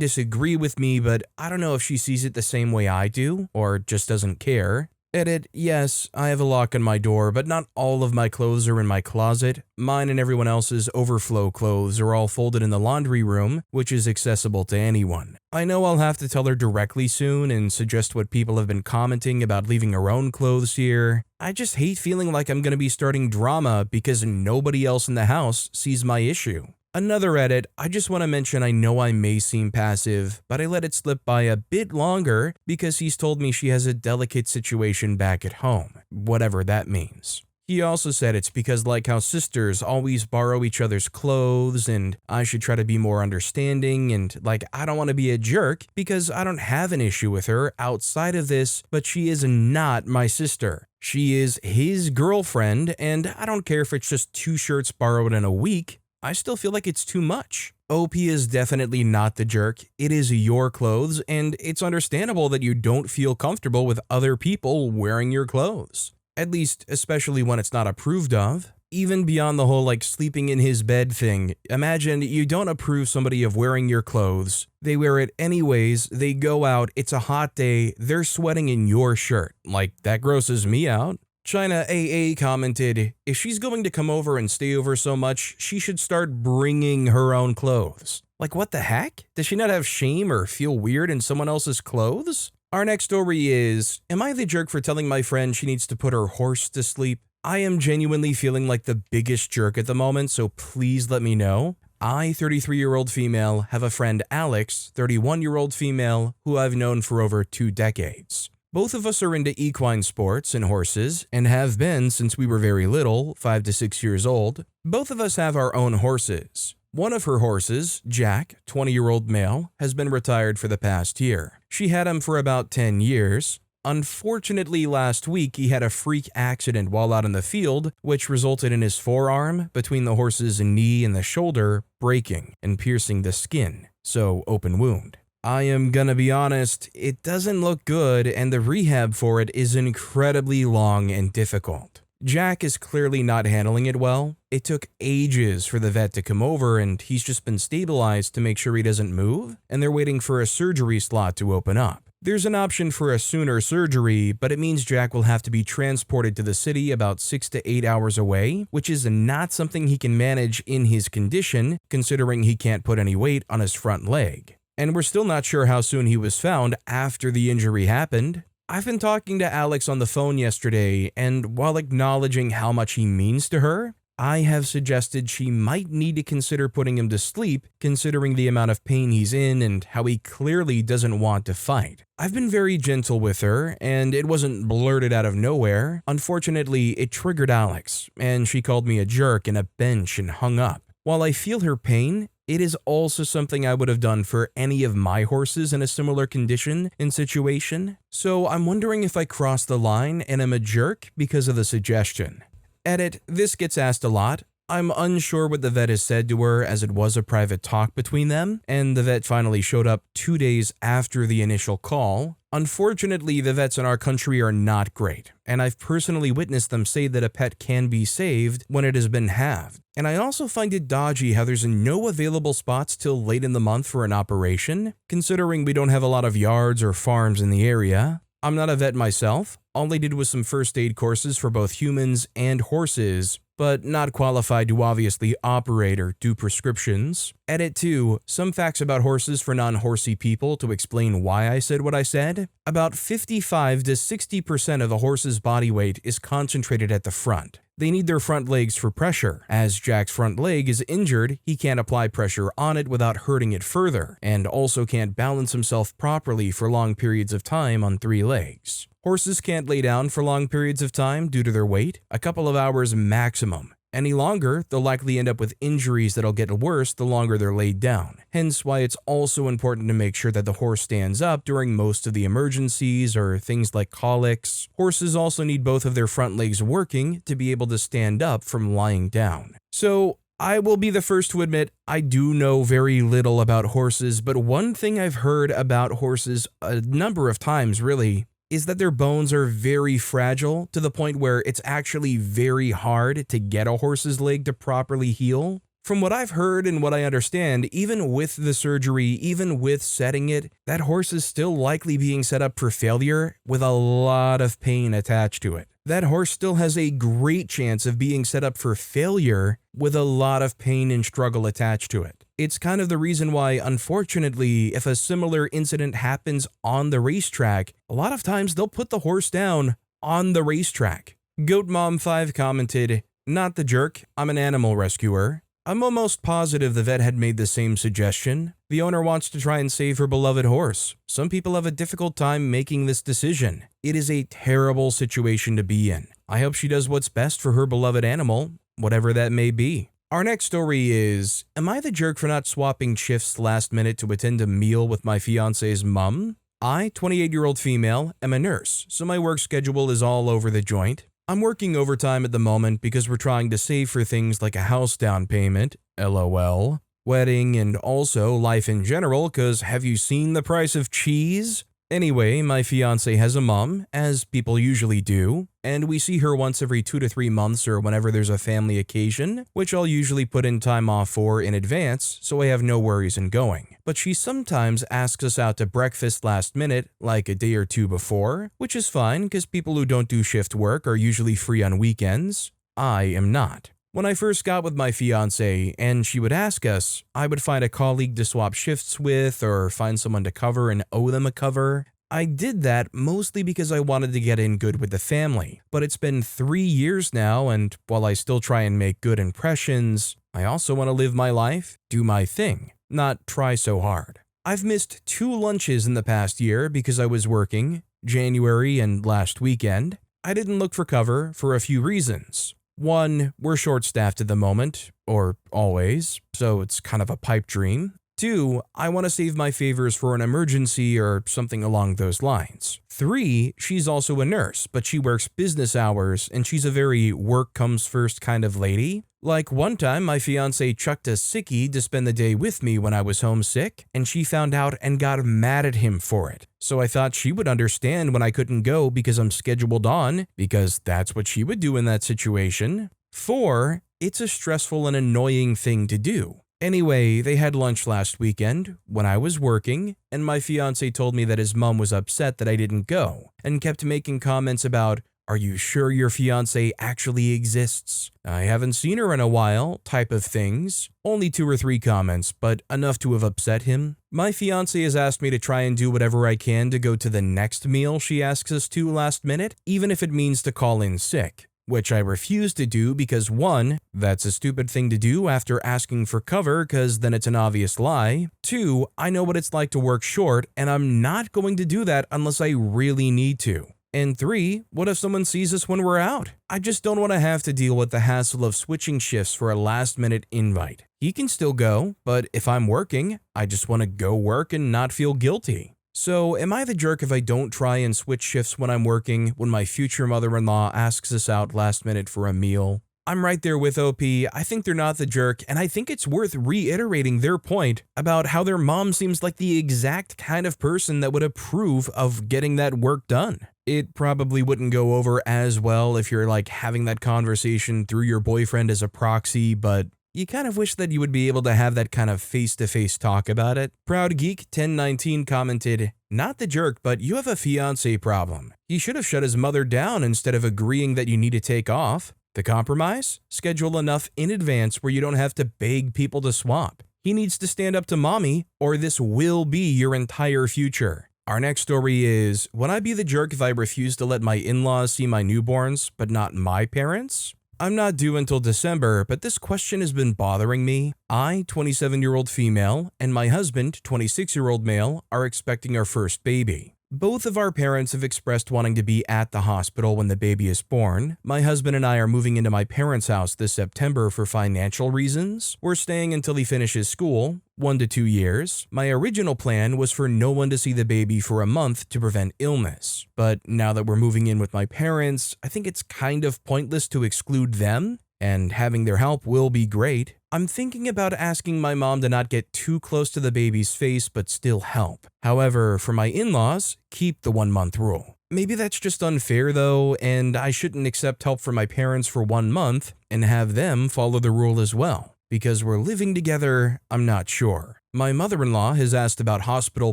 disagree with me, but I don't know if she sees it the same way I do, or just doesn't care. Edit, yes, I have a lock on my door, but not all of my clothes are in my closet. Mine and everyone else's overflow clothes are all folded in the laundry room, which is accessible to anyone. I know I'll have to tell her directly soon and suggest what people have been commenting about leaving her own clothes here. I just hate feeling like I'm going to be starting drama because nobody else in the house sees my issue. Another edit, I just want to mention I know I may seem passive, but I let it slip by a bit longer because he's told me she has a delicate situation back at home, whatever that means. He also said it's because like how sisters always borrow each other's clothes and I should try to be more understanding and like I don't want to be a jerk because I don't have an issue with her outside of this, but she is not my sister. She is his girlfriend and I don't care if it's just 2 shirts borrowed in a week. I still feel like it's too much. OP is definitely not the jerk. It is your clothes, and it's understandable that you don't feel comfortable with other people wearing your clothes. At least, especially when it's not approved of. Even beyond the whole like sleeping in his bed thing, imagine you don't approve somebody of wearing your clothes. They wear it anyways, they go out, it's a hot day, they're sweating in your shirt. Like, that grosses me out. China AA commented, if she's going to come over and stay over so much, she should start bringing her own clothes. Like, what the heck? Does she not have shame or feel weird in someone else's clothes? Our next story is, am I the jerk for telling my friend she needs to put her horse to sleep? I am genuinely feeling like the biggest jerk at the moment, so please let me know. I, 33-year-old female, have a friend Alex, 31-year-old female, who I've known for over 2 decades. Both of us are into equine sports and horses, and have been since we were very little, 5 to 6 years old. Both of us have our own horses. One of her horses, Jack, 20-year-old male, has been retired for the past year. She had him for about 10 years. Unfortunately, last week he had a freak accident while out in the field, which resulted in his forearm, between the horse's knee and the shoulder, breaking and piercing the skin, so open wound. I am gonna be honest, it doesn't look good and the rehab for it is incredibly long and difficult. Jack is clearly not handling it well. It took ages for the vet to come over and he's just been stabilized to make sure he doesn't move, and they're waiting for a surgery slot to open up. There's an option for a sooner surgery, but it means Jack will have to be transported to the city about 6 to 8 hours away, which is not something he can manage in his condition, considering he can't put any weight on his front leg. And we're still not sure how soon he was found after the injury happened. I've been talking to Alex on the phone yesterday, and while acknowledging how much he means to her, I have suggested she might need to consider putting him to sleep, considering the amount of pain he's in and how he clearly doesn't want to fight. I've been very gentle with her, and it wasn't blurted out of nowhere. Unfortunately, it triggered Alex, and she called me a jerk and a bench and hung up. While I feel her pain, it is also something I would have done for any of my horses in a similar condition and situation, so I'm wondering if I crossed the line and am a jerk because of the suggestion. Edit, this gets asked a lot. I'm unsure what the vet has said to her, as it was a private talk between them, and the vet finally showed up 2 days after the initial call. Unfortunately, the vets in our country are not great, and I've personally witnessed them say that a pet can be saved when it has been halved. And I also find it dodgy how there's no available spots till late in the month for an operation, considering we don't have a lot of yards or farms in the area. I'm not a vet myself. All I did was some first aid courses for both humans and horses, but not qualified to obviously operate or do prescriptions. Edit 2, some facts about horses for non-horsey people to explain why I said what I said. About 55 to 60% of a horse's body weight is concentrated at the front. They need their front legs for pressure. As Jack's front leg is injured, he can't apply pressure on it without hurting it further, and also can't balance himself properly for long periods of time on 3 legs. Horses can't lay down for long periods of time due to their weight, a couple of hours maximum. Any longer, they'll likely end up with injuries that'll get worse the longer they're laid down. Hence why it's also important to make sure that the horse stands up during most of the emergencies or things like colics. Horses also need both of their front legs working to be able to stand up from lying down. So, I will be the first to admit I do know very little about horses, but one thing I've heard about horses a number of times really is that their bones are very fragile to the point where it's actually very hard to get a horse's leg to properly heal. From what I've heard and what I understand, even with the surgery, even with setting it, that horse is still likely being set up for failure with a lot of pain attached to it. That horse still has a great chance of being set up for failure with a lot of pain and struggle attached to it. It's kind of the reason why, unfortunately, if a similar incident happens on the racetrack, a lot of times they'll put the horse down on the racetrack. GoatMom5 commented, "Not the jerk, I'm an animal rescuer. I'm almost positive the vet had made the same suggestion. The owner wants to try and save her beloved horse. Some people have a difficult time making this decision. It is a terrible situation to be in. I hope she does what's best for her beloved animal, whatever that may be. Our next story is, am I the jerk for not swapping shifts last minute to attend a meal with my fiance's mom? I, 28-year-old female, am a nurse, so my work schedule is all over the joint. I'm working overtime at the moment because we're trying to save for things like a house down payment, LOL, wedding, and also life in general, cause have you seen the price of cheese? Anyway, my fiance has a mom, as people usually do, and we see her once every 2 to 3 months or whenever there's a family occasion, which I'll usually put in time off for in advance, so I have no worries in going. But she sometimes asks us out to breakfast last minute, like a day or two before, which is fine because people who don't do shift work are usually free on weekends. I am not. When I first got with my fiance and she would ask us, I would find a colleague to swap shifts with or find someone to cover and owe them a cover. I did that mostly because I wanted to get in good with the family, but it's been 3 years now, and while I still try and make good impressions, I also want to live my life, do my thing, not try so hard. I've missed 2 lunches in the past year because I was working, January and last weekend. I didn't look for cover for a few reasons. 1, we're short-staffed at the moment, or always, so it's kind of a pipe dream. 2, I want to save my favors for an emergency or something along those lines. 3, she's also a nurse, but she works business hours and she's a very work comes first kind of lady. Like one time, my fiance chucked a sickie to spend the day with me when I was homesick, and she found out and got mad at him for it. So I thought she would understand when I couldn't go because I'm scheduled on, because that's what she would do in that situation. 4, it's a stressful and annoying thing to do. Anyway, they had lunch last weekend when I was working, and my fiance told me that his mom was upset that I didn't go, and kept making comments about, "Are you sure your fiancé actually exists? I haven't seen her in a while," type of things. Only 2 or 3 comments, but enough to have upset him. My fiancé has asked me to try and do whatever I can to go to the next meal she asks us to last minute, even if it means to call in sick. Which I refuse to do because 1, that's a stupid thing to do after asking for cover because then it's an obvious lie. 2, I know what it's like to work short and I'm not going to do that unless I really need to. And 3, what if someone sees us when we're out? I just don't want to have to deal with the hassle of switching shifts for a last-minute invite. He can still go, but if I'm working, I just want to go work and not feel guilty. So, am I the jerk if I don't try and switch shifts when I'm working when my future mother-in-law asks us out last minute for a meal? I'm right there with OP. I think they're not the jerk, and I think it's worth reiterating their point about how their mom seems like the exact kind of person that would approve of getting that work done. It probably wouldn't go over as well if you're like having that conversation through your boyfriend as a proxy, but you kind of wish that you would be able to have that kind of face-to-face talk about it. Proud Geek 1019 commented, "Not the jerk, but you have a fiancé problem. He should have shut his mother down instead of agreeing that you need to take off. The compromise? Schedule enough in advance where you don't have to beg people to swap. He needs to stand up to mommy, or this will be your entire future." Our next story is, would I be the jerk if I refuse to let my in-laws see my newborns, but not my parents? I'm not due until December, but this question has been bothering me. I, 27-year-old female, and my husband, 26-year-old male, are expecting our first baby. Both of our parents have expressed wanting to be at the hospital when the baby is born. My husband and I are moving into my parents' house this September for financial reasons. We're staying until he finishes school, 1 to 2 years. My original plan was for no one to see the baby for a month to prevent illness. But now that we're moving in with my parents, I think it's kind of pointless to exclude them, and having their help will be great. I'm thinking about asking my mom to not get too close to the baby's face but still help. However, for my in-laws, keep the 1-month rule. Maybe that's just unfair though, and I shouldn't accept help from my parents for 1 month and have them follow the rule as well. Because we're living together, I'm not sure. My mother-in-law has asked about hospital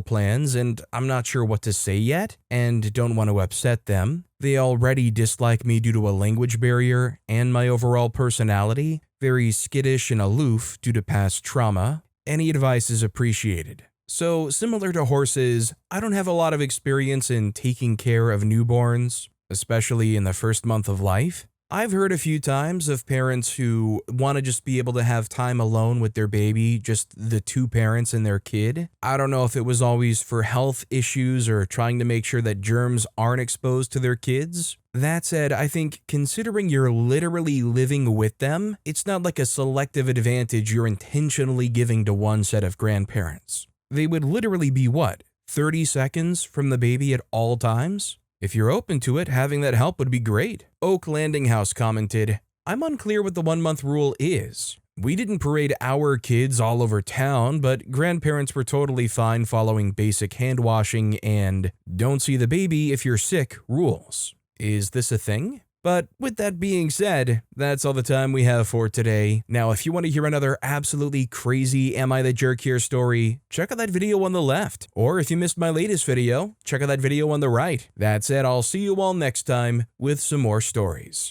plans and I'm not sure what to say yet and don't want to upset them. They already dislike me due to a language barrier and my overall personality, very skittish and aloof due to past trauma. Any advice is appreciated. So, similar to horses, I don't have a lot of experience in taking care of newborns, especially in the first month of life. I've heard a few times of parents who want to just be able to have time alone with their baby, just the two parents and their kid. I don't know if it was always for health issues or trying to make sure that germs aren't exposed to their kids. That said, I think considering you're literally living with them, it's not like a selective advantage you're intentionally giving to one set of grandparents. They would literally be what, 30 seconds from the baby at all times? If you're open to it, having that help would be great. Oak Landing House commented, I'm unclear what the 1-month rule is. We didn't parade our kids all over town, but grandparents were totally fine following basic hand washing and don't see the baby if you're sick rules. Is this a thing? But with that being said, that's all the time we have for today. Now, if you want to hear another absolutely crazy Am I the Jerk Here story, check out that video on the left. Or if you missed my latest video, check out that video on the right. That said, I'll see you all next time with some more stories.